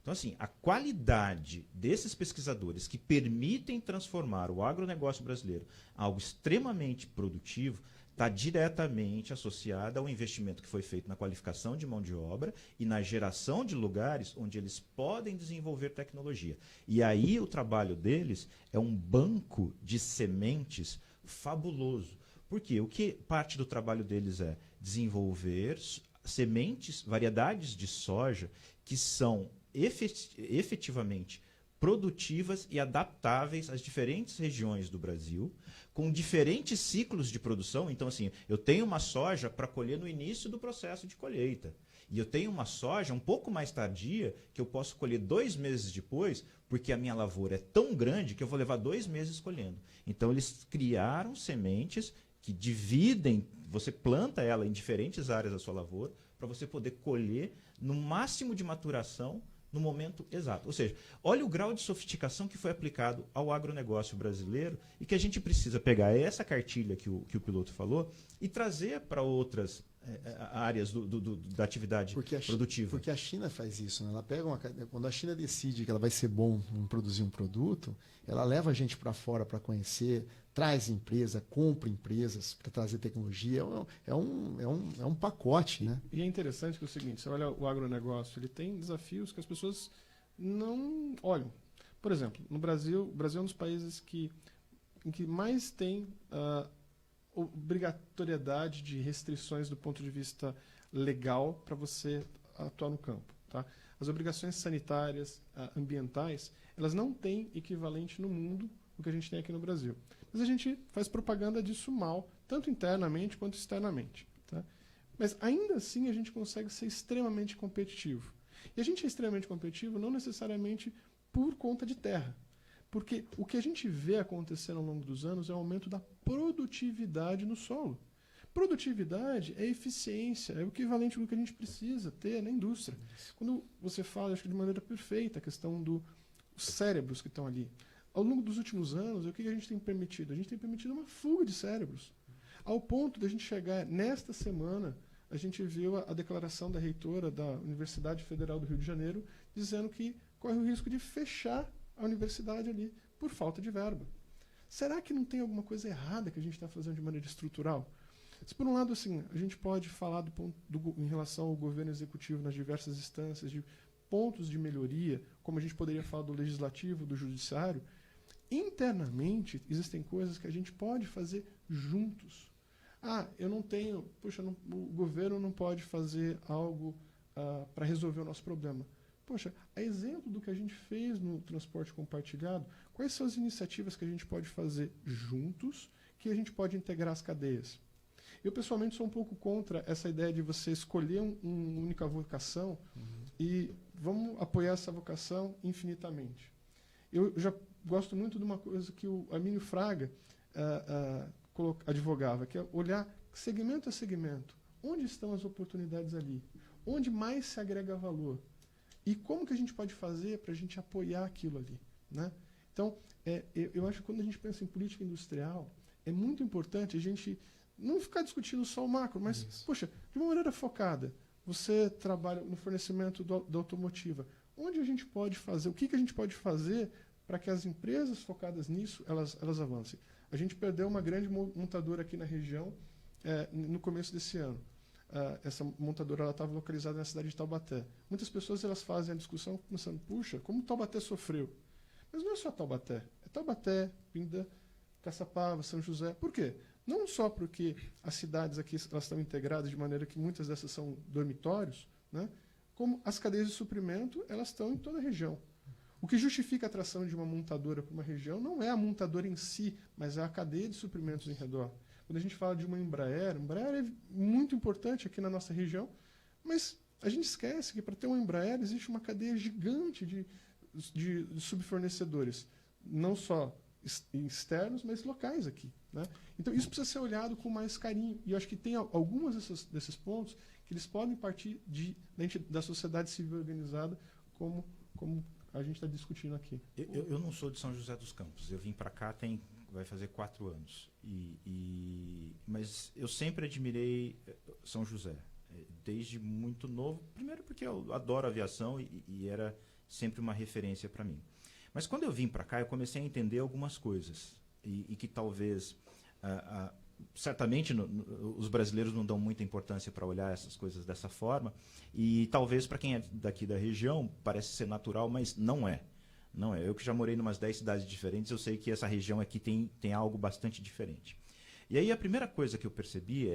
Então, assim, a qualidade desses pesquisadores que permitem transformar o agronegócio brasileiro em algo extremamente produtivo está diretamente associada ao investimento que foi feito na qualificação de mão de obra e na geração de lugares onde eles podem desenvolver tecnologia. E aí o trabalho deles é um banco de sementes fabuloso. Por quê? O que parte do trabalho deles é desenvolver sementes, variedades de soja que são efetivamente produtivas e adaptáveis às diferentes regiões do Brasil, com diferentes ciclos de produção. Então, assim, eu tenho uma soja para colher no início do processo de colheita. E eu tenho uma soja um pouco mais tardia, que eu posso colher 2 meses depois, porque a minha lavoura é tão grande que eu vou levar 2 meses colhendo. Então, eles criaram sementes que dividem, você planta ela em diferentes áreas da sua lavoura, para você poder colher no máximo de maturação no momento exato. Ou seja, olha o grau de sofisticação que foi aplicado ao agronegócio brasileiro e que a gente precisa pegar essa cartilha que o piloto falou e trazer para outras áreas da atividade produtiva. Porque a China faz isso, né? Ela pega quando a China decide que ela vai ser bom em produzir um produto, ela leva a gente para fora para conhecer, traz empresa, compra empresas para trazer tecnologia. É um pacote, né? E é interessante que é o seguinte, você olha o agronegócio, ele tem desafios que as pessoas não olham. Por exemplo, no Brasil, o Brasil é um dos países em que mais tem obrigatoriedade de restrições do ponto de vista legal para você atuar no campo. Tá? As obrigações sanitárias, ambientais, elas não têm equivalente no mundo o que a gente tem aqui no Brasil. Mas a gente faz propaganda disso mal, tanto internamente quanto externamente. Tá? Mas ainda assim a gente consegue ser extremamente competitivo. E a gente é extremamente competitivo não necessariamente por conta de terra. Porque o que a gente vê acontecendo ao longo dos anos é o aumento da produtividade no solo. Produtividade é eficiência, é o equivalente do que a gente precisa ter na indústria. Quando você fala, acho que de maneira perfeita, a questão dos cérebros que estão ali. Ao longo dos últimos anos, o que a gente tem permitido? A gente tem permitido uma fuga de cérebros. Ao ponto de a gente chegar, nesta semana, a gente viu a declaração da reitora da Universidade Federal do Rio de Janeiro, dizendo que corre o risco de fechar a universidade ali por falta de verba. Será que não tem alguma coisa errada que a gente está fazendo de maneira estrutural? Se por um lado assim, a gente pode falar em relação ao governo executivo nas diversas instâncias, de pontos de melhoria, como a gente poderia falar do legislativo, do judiciário, internamente existem coisas que a gente pode fazer juntos. Eu não tenho, o governo não pode fazer algo para resolver o nosso problema. Poxa, a exemplo do que a gente fez no transporte compartilhado, quais são as iniciativas que a gente pode fazer juntos, que a gente pode integrar as cadeias? Eu, pessoalmente, sou um pouco contra essa ideia de você escolher uma única vocação e vamos apoiar essa vocação infinitamente. Eu já gosto muito de uma coisa que o Armínio Fraga advogava, que é olhar segmento a segmento. Onde estão as oportunidades ali? Onde mais se agrega valor? E como que a gente pode fazer para a gente apoiar aquilo ali? Né? Então, eu acho que quando a gente pensa em política industrial, é muito importante a gente não ficar discutindo só o macro, mas, poxa, de uma maneira focada. Você trabalha no fornecimento da automotiva. Onde a gente pode fazer? O que a gente pode fazer para que as empresas focadas nisso, elas avancem? A gente perdeu uma grande montadora aqui na região no começo desse ano. Essa montadora estava localizada na cidade de Taubaté. Muitas pessoas elas fazem a discussão pensando, puxa, como Taubaté sofreu? Mas não é só Taubaté, é Taubaté, Pindã, Caçapava, São José. Por quê? Não só porque as cidades aqui elas estão integradas de maneira que muitas dessas são dormitórios, né? Como as cadeias de suprimento elas estão em toda a região. O que justifica a atração de uma montadora para uma região não é a montadora em si, mas é a cadeia de suprimentos em redor. Quando a gente fala de uma Embraer é muito importante aqui na nossa região, mas a gente esquece que para ter uma Embraer existe uma cadeia gigante de subfornecedores, não só externos, mas locais aqui, né? Então isso precisa ser olhado com mais carinho. E eu acho que tem alguns desses pontos que eles podem partir da sociedade civil organizada, como a gente está discutindo aqui. Eu não sou de São José dos Campos. Eu vim para cá vai fazer 4 anos. Mas eu sempre admirei São José, desde muito novo. Primeiro porque eu adoro aviação e era sempre uma referência para mim. Mas quando eu vim para cá, eu comecei a entender algumas coisas e que talvez, certamente, os brasileiros não dão muita importância para olhar essas coisas dessa forma, e talvez para quem é daqui da região parece ser natural, mas não é. Não é. Eu que já morei em umas 10 cidades diferentes, eu sei que essa região aqui tem algo bastante diferente. E aí a primeira coisa que eu percebi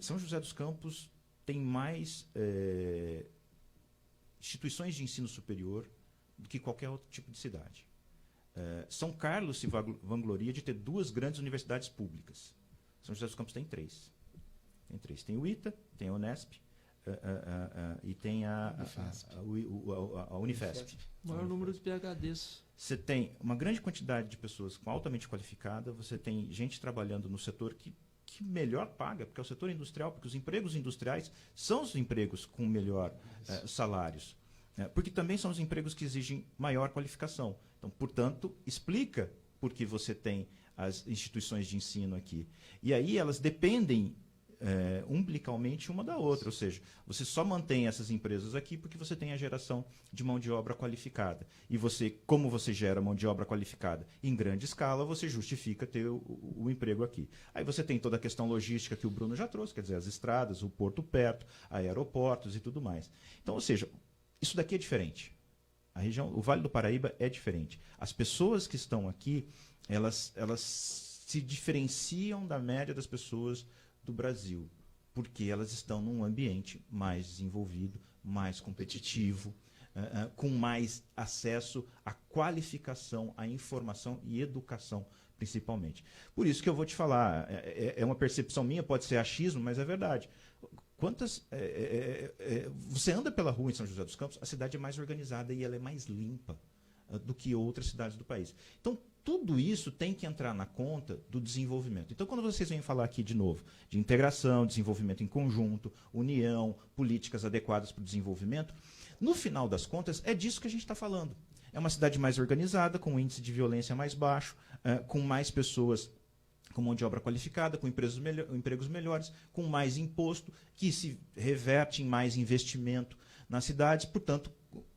São José dos Campos tem mais instituições de ensino superior do que qualquer outro tipo de cidade. São Carlos se vangloria de ter 2 grandes universidades públicas. São José dos Campos tem 3. Tem o ITA, tem a Unesp e tem a Unifesp. O maior número de PhDs. Você tem uma grande quantidade de pessoas altamente qualificadas, você tem gente trabalhando no setor que melhor paga, porque é o setor industrial, porque os empregos industriais são os empregos com melhor salários. Porque também são os empregos que exigem maior qualificação. Então, portanto, explica por que você tem as instituições de ensino aqui. E aí elas dependem umbilicalmente uma da outra. Ou seja, você só mantém essas empresas aqui porque você tem a geração de mão de obra qualificada. E como você gera mão de obra qualificada em grande escala, você justifica ter o emprego aqui. Aí você tem toda a questão logística que o Bruno já trouxe, quer dizer, as estradas, o porto perto, aeroportos e tudo mais. Então, ou seja, isso daqui é diferente. A região, o Vale do Paraíba é diferente. As pessoas que estão aqui, elas se diferenciam da média das pessoas do Brasil, porque elas estão num ambiente mais desenvolvido, mais competitivo, com mais acesso à qualificação, à informação e educação, principalmente. Por isso que eu vou te falar, é uma percepção minha, pode ser achismo, mas é verdade. Você anda pela rua em São José dos Campos, a cidade é mais organizada e ela é mais limpa do que outras cidades do país. Então, tudo isso tem que entrar na conta do desenvolvimento. Então, quando vocês vêm falar aqui de novo de integração, desenvolvimento em conjunto, união, políticas adequadas para o desenvolvimento, no final das contas, é disso que a gente está falando. É uma cidade mais organizada, com um índice de violência mais baixo, com mais pessoas com mão de obra qualificada, com empregos melhores, com mais imposto, que se reverte em mais investimento nas cidades, portanto,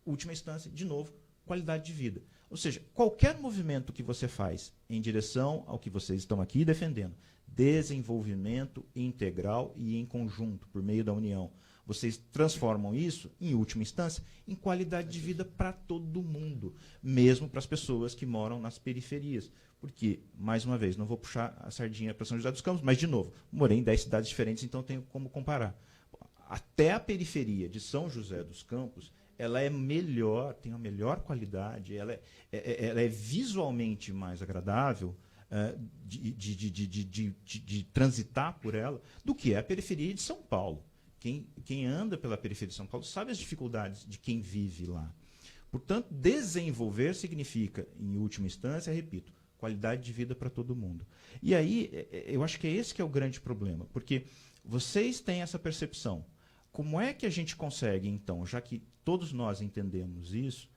última instância, de novo, qualidade de vida. Ou seja, qualquer movimento que você faz em direção ao que vocês estão aqui defendendo, desenvolvimento integral e em conjunto, por meio da união, vocês transformam isso, em última instância, em qualidade de vida para todo mundo, mesmo para as pessoas que moram nas periferias. Porque, mais uma vez, não vou puxar a sardinha para São José dos Campos, mas, de novo, morei em 10 cidades diferentes, então tenho como comparar. Até a periferia de São José dos Campos, ela é melhor, tem uma melhor qualidade, ela é visualmente mais agradável de transitar por ela do que é a periferia de São Paulo. Quem anda pela periferia de São Paulo sabe as dificuldades de quem vive lá. Portanto, desenvolver significa, em última instância, repito, qualidade de vida para todo mundo. E aí, eu acho que é esse que é o grande problema, porque vocês têm essa percepção. Como é que a gente consegue, então, já que todos nós entendemos isso,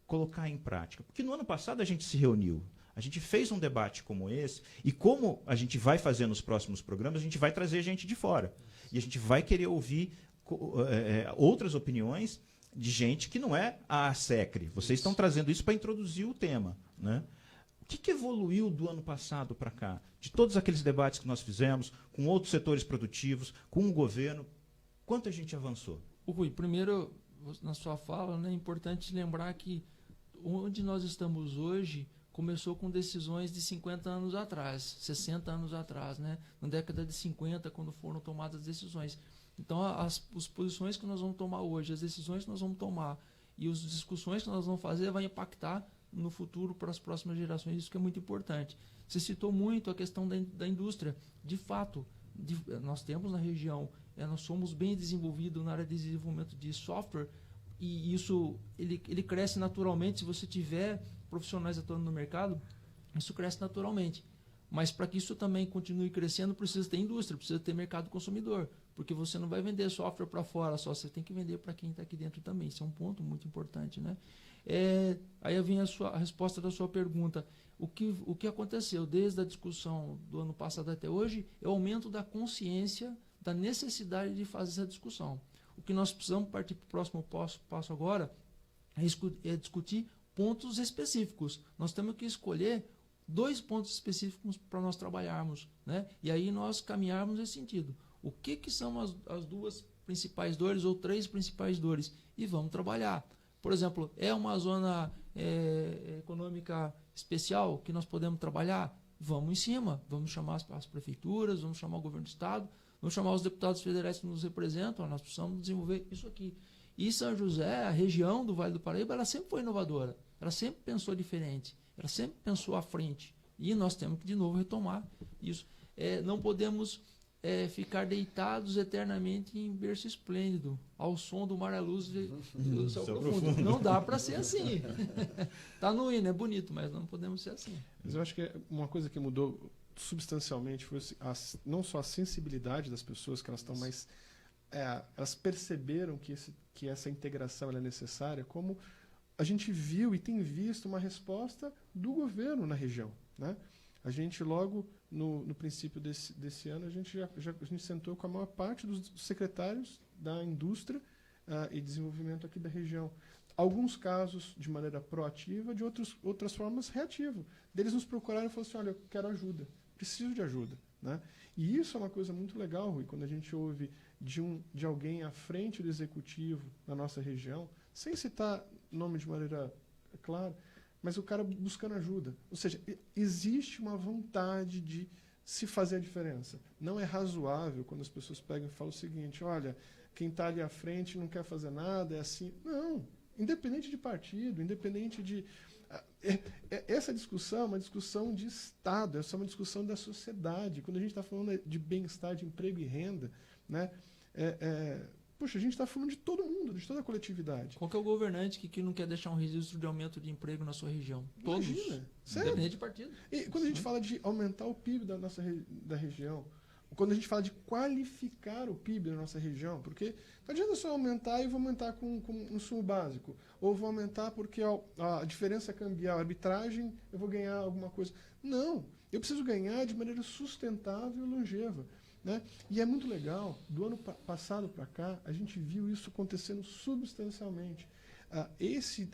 colocar em prática? Porque no ano passado a gente se reuniu, a gente fez um debate como esse, e como a gente vai fazer nos próximos programas, a gente vai trazer gente de fora. E a gente vai querer ouvir outras opiniões de gente que não é a SECRE. Vocês estão trazendo isso para introduzir o tema, né? O que evoluiu do ano passado para cá? De todos aqueles debates que nós fizemos, com outros setores produtivos, com o governo, quanto a gente avançou? Rui, primeiro, na sua fala, né, é importante lembrar que onde nós estamos hoje começou com decisões de 50 anos atrás, 60 anos atrás, né? Na década de 50, quando foram tomadas decisões. Então, as posições que nós vamos tomar hoje, as decisões que nós vamos tomar e as discussões que nós vamos fazer vai impactar no futuro para as próximas gerações. Isso que é muito importante. Você citou muito a questão da indústria. De fato, nós temos na região, nós somos bem desenvolvidos na área de desenvolvimento de software, e isso ele cresce naturalmente. Se você tiver profissionais atuando no mercado, isso cresce naturalmente. Mas para que isso também continue crescendo, precisa ter indústria, precisa ter mercado consumidor, porque você não vai vender software para fora só, você tem que vender para quem está aqui dentro também. Isso é um ponto muito importante, né? Aí vem a resposta da sua pergunta. O que aconteceu desde a discussão do ano passado até hoje é o aumento da consciência da necessidade de fazer essa discussão. O que nós precisamos partir para o próximo passo agora é discutir pontos específicos. Nós temos que escolher 2 pontos específicos para nós trabalharmos, né? E aí nós caminharmos nesse sentido. O que são as 2 principais dores ou 3 principais dores? E vamos trabalhar. Por exemplo, é uma zona econômica especial que nós podemos trabalhar? Vamos em cima, vamos chamar as prefeituras, vamos chamar o governo do estado, vamos chamar os deputados federais que nos representam. Nós precisamos desenvolver isso aqui. E São José, a região do Vale do Paraíba, ela sempre foi inovadora, ela sempre pensou diferente, ela sempre pensou à frente. E nós temos que, de novo, retomar isso. Não podemos ficar deitados eternamente em berço esplêndido, ao som do mar à luz do céu profundo. Não dá para ser assim. Está no hino, é bonito, mas não podemos ser assim. Mas eu acho que uma coisa que mudou substancialmente foi não só a sensibilidade das pessoas, que elas estão mais... elas perceberam que essa integração é necessária, como a gente viu e tem visto uma resposta do governo na região, né? A gente logo no princípio desse ano a gente sentou com a maior parte dos secretários da indústria e desenvolvimento aqui da região. Alguns casos de maneira proativa, de outras formas reativa. Deles nos procuraram e falaram assim: olha, eu quero ajuda, preciso de ajuda, né? E isso é uma coisa muito legal, Rui, quando a gente ouve de alguém à frente do executivo na nossa região, sem citar nome de maneira clara, mas o cara buscando ajuda. Ou seja, existe uma vontade de se fazer a diferença. Não é razoável quando as pessoas pegam e falam o seguinte: olha, quem está ali à frente não quer fazer nada, é assim. Não. Independente de partido, independente de... Essa discussão é uma discussão de Estado, essa é uma discussão da sociedade. Quando a gente está falando de bem-estar, de emprego e renda, né? Puxa, a gente está falando de todo mundo, de toda a coletividade. Qual que é o governante que não quer deixar um registro de aumento de emprego na sua região? Todos. Imagina, sério. Independente de partido. E quando a gente fala de aumentar o PIB da região, quando a gente fala de qualificar o PIB da nossa região, porque não adianta só aumentar e vou aumentar com um sumo básico, ou vou aumentar porque a diferença cambial, a arbitragem, eu vou ganhar alguma coisa. Não, eu preciso ganhar de maneira sustentável e longeva, né? E é muito legal, do ano passado para cá, a gente viu isso acontecendo substancialmente. Esse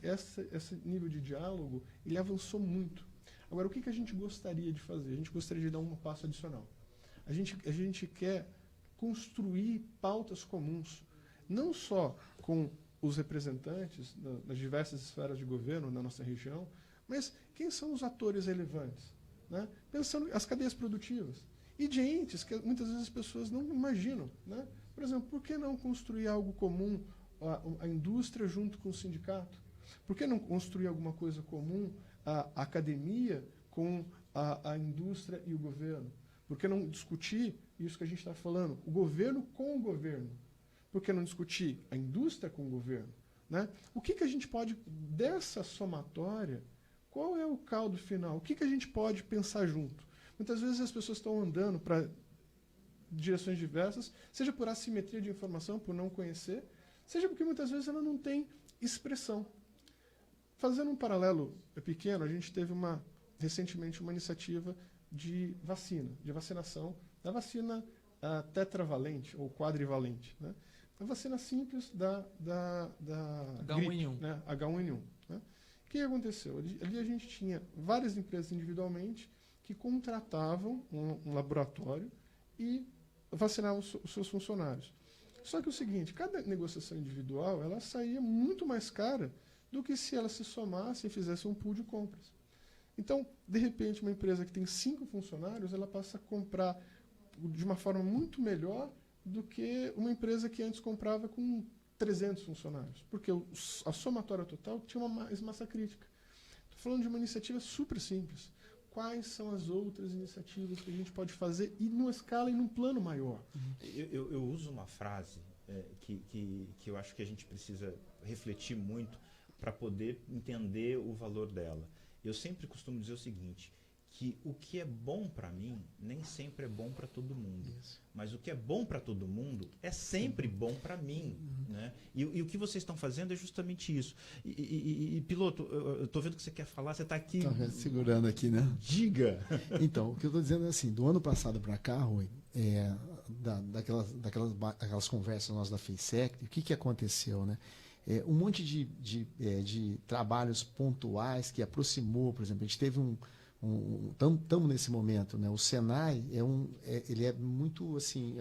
nível de diálogo, ele avançou muito. Agora, o que a gente gostaria de fazer? A gente gostaria de dar um passo adicional. A gente quer construir pautas comuns, não só com os representantes das diversas esferas de governo na nossa região, mas quem são os atores relevantes, né? Pensando as cadeias produtivas e de entes que muitas vezes as pessoas não imaginam, né? Por exemplo, por que não construir algo comum, a indústria junto com o sindicato? Por que não construir alguma coisa comum, a academia com a indústria e o governo? Por que não discutir isso que a gente está falando? O governo com o governo. Por que não discutir a indústria com o governo? Né? O que a gente pode, dessa somatória, qual é o caldo final? O que a gente pode pensar junto? Muitas vezes as pessoas estão andando para direções diversas, seja por assimetria de informação, por não conhecer, seja porque muitas vezes ela não tem expressão. Fazendo um paralelo pequeno, a gente teve recentemente uma iniciativa de vacinação, da vacina tetravalente ou quadrivalente, né? A vacina simples da H1N1. Né? H1N1. Né? O que aconteceu? Ali a gente tinha várias empresas individualmente que contratavam um laboratório e vacinavam os seus funcionários. Só que o seguinte, cada negociação individual ela saía muito mais cara do que se ela se somasse e fizesse um pool de compras. Então, de repente, uma empresa que tem 5 funcionários, ela passa a comprar de uma forma muito melhor do que uma empresa que antes comprava com 300 funcionários. Porque a somatória total tinha uma massa crítica. Estou falando de uma iniciativa super simples. Quais são as outras iniciativas que a gente pode fazer e numa escala e num plano maior? Eu uso uma frase que eu acho que a gente precisa refletir muito para poder entender o valor dela. Eu sempre costumo dizer o seguinte, que o que é bom para mim nem sempre é bom para todo mundo. Isso. Mas o que é bom para todo mundo é sempre bom para mim. Né? E o que vocês estão fazendo é justamente isso. E Piloto, eu estou vendo que você quer falar, você está aqui... Tá segurando aqui, né? Diga! Então, o que eu estou dizendo é assim, do ano passado para cá, Rui, daquelas conversas nossas da FACEC, o que aconteceu, né? Um monte de trabalhos pontuais que aproximou, por exemplo, a gente teve estamos nesse momento, né? O Senai ele é muito assim,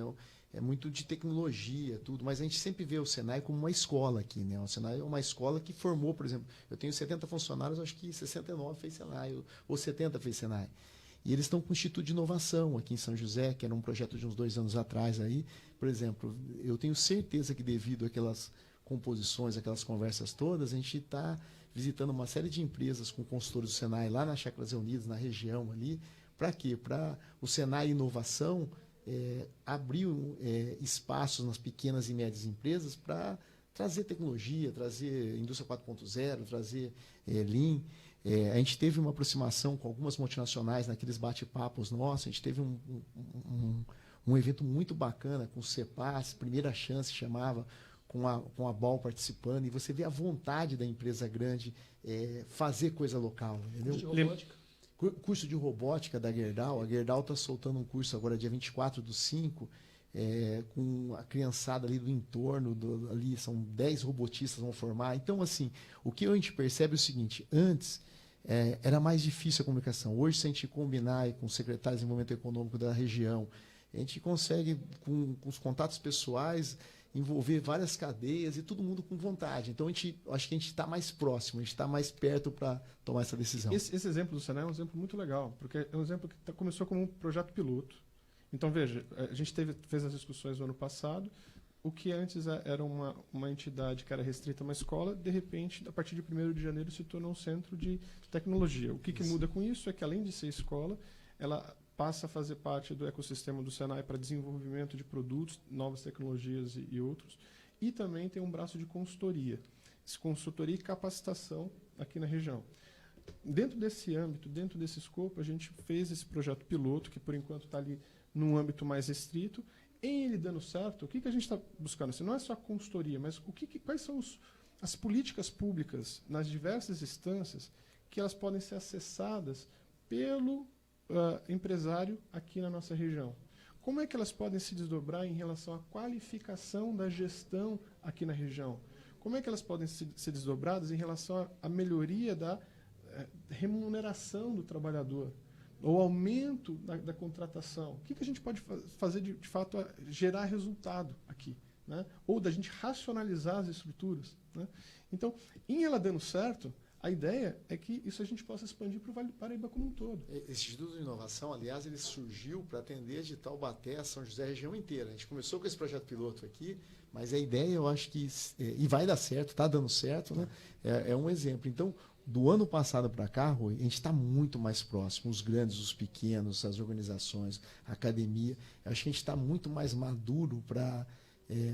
é muito de tecnologia, tudo, mas a gente sempre vê o Senai como uma escola aqui, né? O Senai é uma escola que formou, por exemplo, eu tenho 70 funcionários, acho que 69 fez Senai, ou 70 fez Senai. E eles estão com o Instituto de Inovação aqui em São José, que era um projeto de uns 2 anos atrás aí. Por exemplo, eu tenho certeza que devido àquelas composições, aquelas conversas todas, a gente está visitando uma série de empresas com consultores do Senai lá na Chácara Zé Unidos, na região ali. Para quê? Para o Senai Inovação abrir espaços nas pequenas e médias empresas para trazer tecnologia, trazer indústria 4.0, trazer Lean. A gente teve uma aproximação com algumas multinacionais naqueles bate-papos nossos. A gente teve um evento muito bacana com o CEPAS, Primeira Chance chamava, com a BOL participando, e você vê a vontade da empresa grande fazer coisa local. Entendeu? Curso de robótica. Curso de robótica da Gerdau. A Gerdau está soltando um curso agora, dia 24/5, com a criançada ali do entorno, ali são 10 robotistas vão formar. Então, assim, o que a gente percebe é o seguinte, antes era mais difícil a comunicação. Hoje, se a gente combinar com os secretários de desenvolvimento econômico da região, a gente consegue, com os contatos pessoais, envolver várias cadeias e todo mundo com vontade. Então, acho que a gente está mais próximo, a gente está mais perto para tomar essa decisão. Esse exemplo do Senai é um exemplo muito legal, porque é um exemplo que começou como um projeto piloto. Então, veja, a gente fez as discussões no ano passado, o que antes era uma entidade que era restrita a uma escola, de repente, a partir de 1º de janeiro, se tornou um centro de tecnologia. O que muda com isso é que, além de ser escola, ela passa a fazer parte do ecossistema do Senai para desenvolvimento de produtos, novas tecnologias e outros. E também tem um braço de consultoria. Consultoria e capacitação aqui na região. Dentro desse âmbito, dentro desse escopo, a gente fez esse projeto piloto, que por enquanto está ali num âmbito mais restrito. Em ele dando certo, o que a gente está buscando? Assim, não é só a consultoria, mas quais são as políticas públicas nas diversas instâncias que elas podem ser acessadas pelo empresário aqui na nossa região. Como é que elas podem se desdobrar em relação à qualificação da gestão aqui na região? Como é que elas podem ser desdobradas em relação à melhoria da remuneração do trabalhador? Ou aumento da contratação? O que a gente pode fazer de fato a gerar resultado aqui? Né? Ou da gente racionalizar as estruturas? Né? Então, em ela dando certo, a ideia é que isso a gente possa expandir para o Vale do Paraíba como um todo. Esse Instituto de Inovação, aliás, ele surgiu para atender de Taubaté a São José, a região inteira. A gente começou com esse projeto piloto aqui, mas a ideia, eu acho que... E vai dar certo, está dando certo, né? É um exemplo. Então, do ano passado para cá, Rui, a gente está muito mais próximo, os grandes, os pequenos, as organizações, a academia. Eu acho que a gente está muito mais maduro para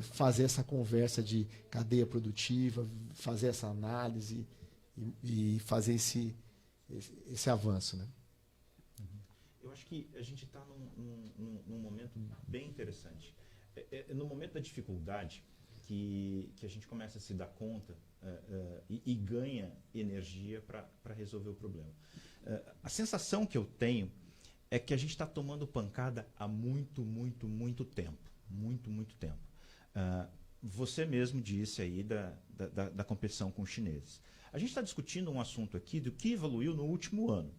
fazer essa conversa de cadeia produtiva, fazer essa análise e fazer esse avanço, né? Eu acho que a gente está num momento bem interessante. No momento da dificuldade que a gente começa a se dar conta e ganha energia para resolver o problema. A sensação que eu tenho é que a gente está tomando pancada há muito, muito, muito tempo. Muito, muito tempo. Você mesmo disse aí da competição com os chineses. A gente está discutindo um assunto aqui do que evoluiu no último ano.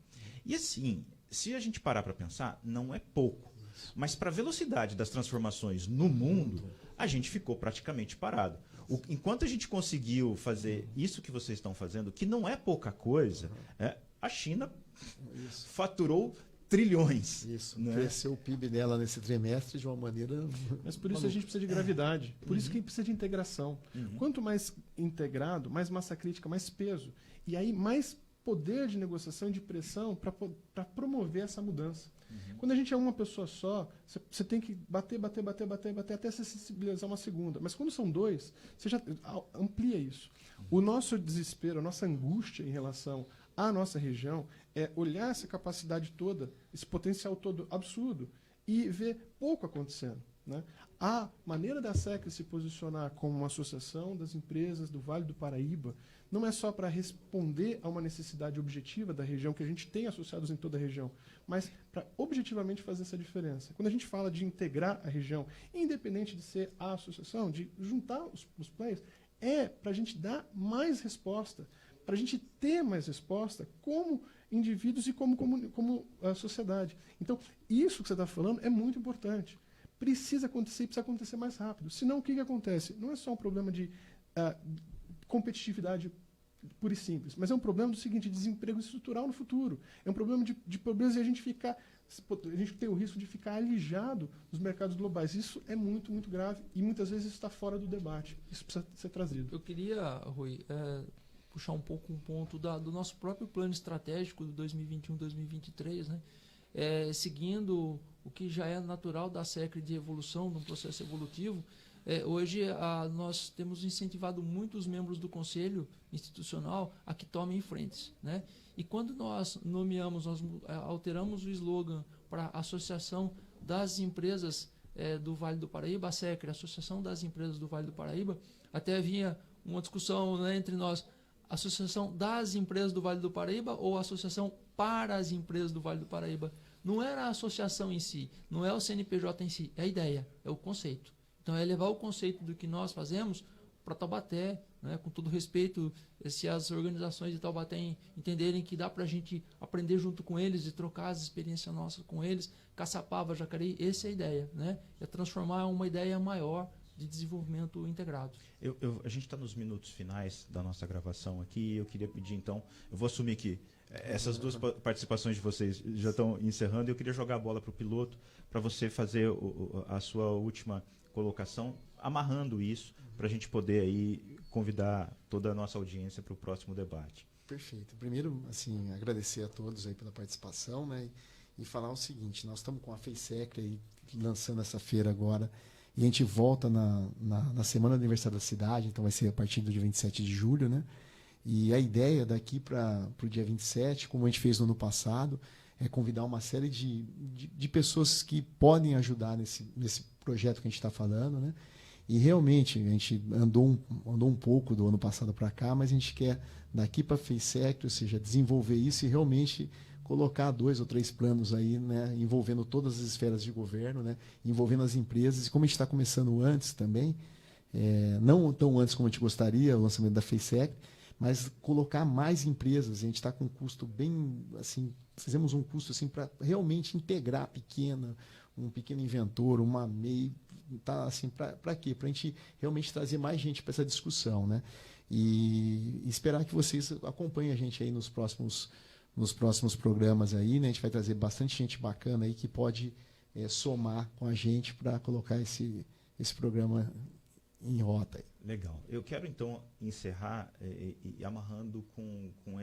E assim, se a gente parar para pensar, não é pouco. Mas para a velocidade das transformações no mundo, a gente ficou praticamente parado. Enquanto a gente conseguiu fazer isso que vocês estão fazendo, que não é pouca coisa, A China Isso. faturou trilhões. Isso. Né? Cresceu o PIB dela nesse trimestre de uma maneira. Mas por isso a gente precisa de gravidade. Por isso que a gente precisa de integração. Quanto mais integrado, mais massa crítica, mais peso. E aí mais poder de negociação e de pressão para promover essa mudança. Quando a gente é uma pessoa só, você tem que bater até se sensibilizar uma segunda. Mas quando são dois, você já amplia isso. O nosso desespero, a nossa angústia em relação à nossa região é olhar essa capacidade toda, esse potencial todo absurdo e ver pouco acontecendo. Né? A maneira da SECRE se posicionar como uma associação das empresas do Vale do Paraíba não é só para responder a uma necessidade objetiva da região, que a gente tem associados em toda a região, mas para objetivamente fazer essa diferença. Quando a gente fala de integrar a região, independente de ser a associação, de juntar os players, é para a gente dar mais resposta, para a gente ter mais resposta como indivíduos e como a sociedade. Então, isso que você está falando é muito importante. Precisa acontecer e precisa acontecer mais rápido. Senão, o que acontece? Não é só um problema de competitividade pura e simples, mas é um problema do seguinte, de desemprego estrutural no futuro. É um problema de pobreza e a gente tem o risco de ficar alijado dos mercados globais. Isso é muito, muito grave e muitas vezes está fora do debate. Isso precisa ser trazido. Eu queria, Rui, puxar um pouco um ponto do nosso próprio plano estratégico do 2021-2023, né? Seguindo o que já é natural da SECRE de evolução, de um processo evolutivo. Hoje nós temos incentivado muito os membros do Conselho Institucional a que tomem frentes, né? E quando nós nomeamos, nós alteramos o slogan para a Associação das Empresas do Vale do Paraíba, a SECRE, a Associação das Empresas do Vale do Paraíba, até havia uma discussão, né, entre nós, Associação das Empresas do Vale do Paraíba ou Associação para as Empresas do Vale do Paraíba. Não era a associação em si, não é o CNPJ em si, é a ideia, é o conceito. Então, é levar o conceito do que nós fazemos para Taubaté, né? Com todo respeito, se as organizações de Taubaté entenderem que dá para a gente aprender junto com eles e trocar as experiências nossas com eles, Caçapava, Jacareí, essa é a ideia, né? É transformar uma ideia maior de desenvolvimento integrado. A gente está nos minutos finais da nossa gravação aqui e eu queria pedir, então, eu vou assumir que essas duas participações de vocês já estão encerrando e eu queria jogar a bola para o piloto para você fazer a sua última colocação, amarrando isso para a gente poder aí convidar toda a nossa audiência para o próximo debate. Perfeito. Primeiro, assim, agradecer a todos aí pela participação, né? E falar o seguinte, nós estamos com a FEISECRE aí lançando essa feira agora e a gente volta na semana do aniversário da cidade, então vai ser a partir do dia 27 de julho, né? E a ideia daqui para o dia 27, como a gente fez no ano passado, é convidar uma série de pessoas que podem ajudar nesse projeto que a gente está falando, né? E realmente a gente andou um pouco do ano passado para cá, mas a gente quer daqui para a FEISECRE, ou seja, desenvolver isso e realmente colocar 2 ou 3 planos aí, né, envolvendo todas as esferas de governo, né, envolvendo as empresas. E como a gente está começando antes também, não tão antes como a gente gostaria, o lançamento da FEISECRE, mas colocar mais empresas. A gente está com um custo bem, assim, fizemos um custo assim para realmente integrar um pequeno inventor, uma MEI, tá assim, para quê? Para a gente realmente trazer mais gente para essa discussão, né? E esperar que vocês acompanhem a gente aí nos próximos programas aí, né? A gente vai trazer bastante gente bacana aí que pode somar com a gente para colocar esse programa em rota aí. Legal. Eu quero então encerrar e amarrando com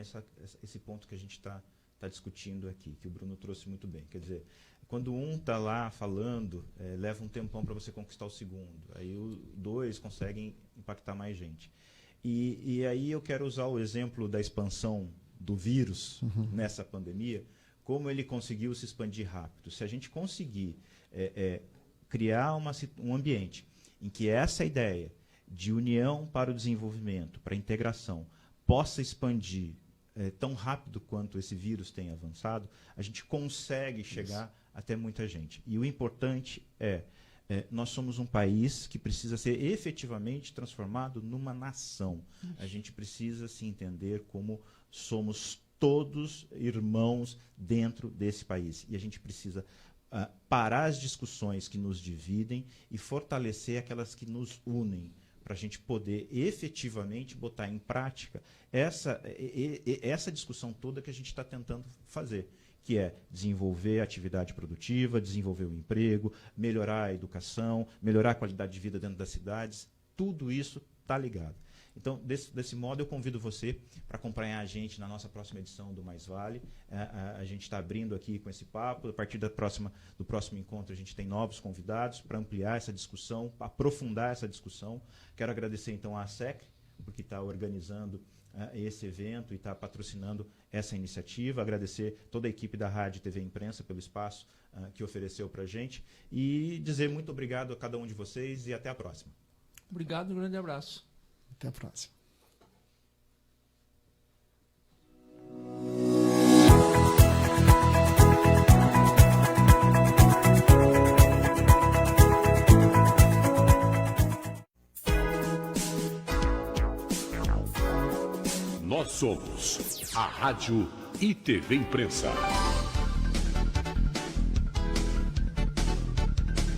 esse ponto que a gente está discutindo aqui, que o Bruno trouxe muito bem. Quer dizer, quando um está lá falando, leva um tempão para você conquistar o segundo. Aí os 2 conseguem impactar mais gente. E aí eu quero usar o exemplo da expansão do vírus nessa pandemia, como ele conseguiu se expandir rápido. Se a gente conseguir criar um ambiente em que essa ideia de união para o desenvolvimento, para a integração, possa expandir tão rápido quanto esse vírus tem avançado, a gente consegue chegar até muita gente. E o importante nós somos um país que precisa ser efetivamente transformado numa nação. A gente precisa se entender como somos todos irmãos dentro desse país. E a gente precisa parar as discussões que nos dividem e fortalecer aquelas que nos unem, para a gente poder efetivamente botar em prática essa discussão toda que a gente está tentando fazer, que é desenvolver a atividade produtiva, desenvolver o emprego, melhorar a educação, melhorar a qualidade de vida dentro das cidades. Tudo isso está ligado. Então, desse modo, eu convido você para acompanhar a gente na nossa próxima edição do Mais Vale. A gente está abrindo aqui com esse papo. A partir do próximo encontro, a gente tem novos convidados para ampliar essa discussão, aprofundar essa discussão. Quero agradecer, então, à SECRE, porque está organizando esse evento e está patrocinando essa iniciativa. Agradecer toda a equipe da Rádio TV Imprensa pelo espaço que ofereceu para a gente. E dizer muito obrigado a cada um de vocês e até a próxima. Obrigado, um grande abraço. Até a próxima. Nós somos a Rádio e TV Imprensa.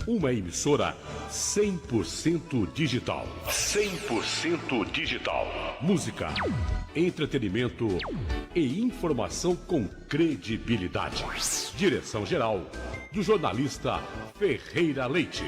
Uma emissora 100% digital. 100% digital. Música, entretenimento e informação com credibilidade. Direção-geral do jornalista Ferreira Leite.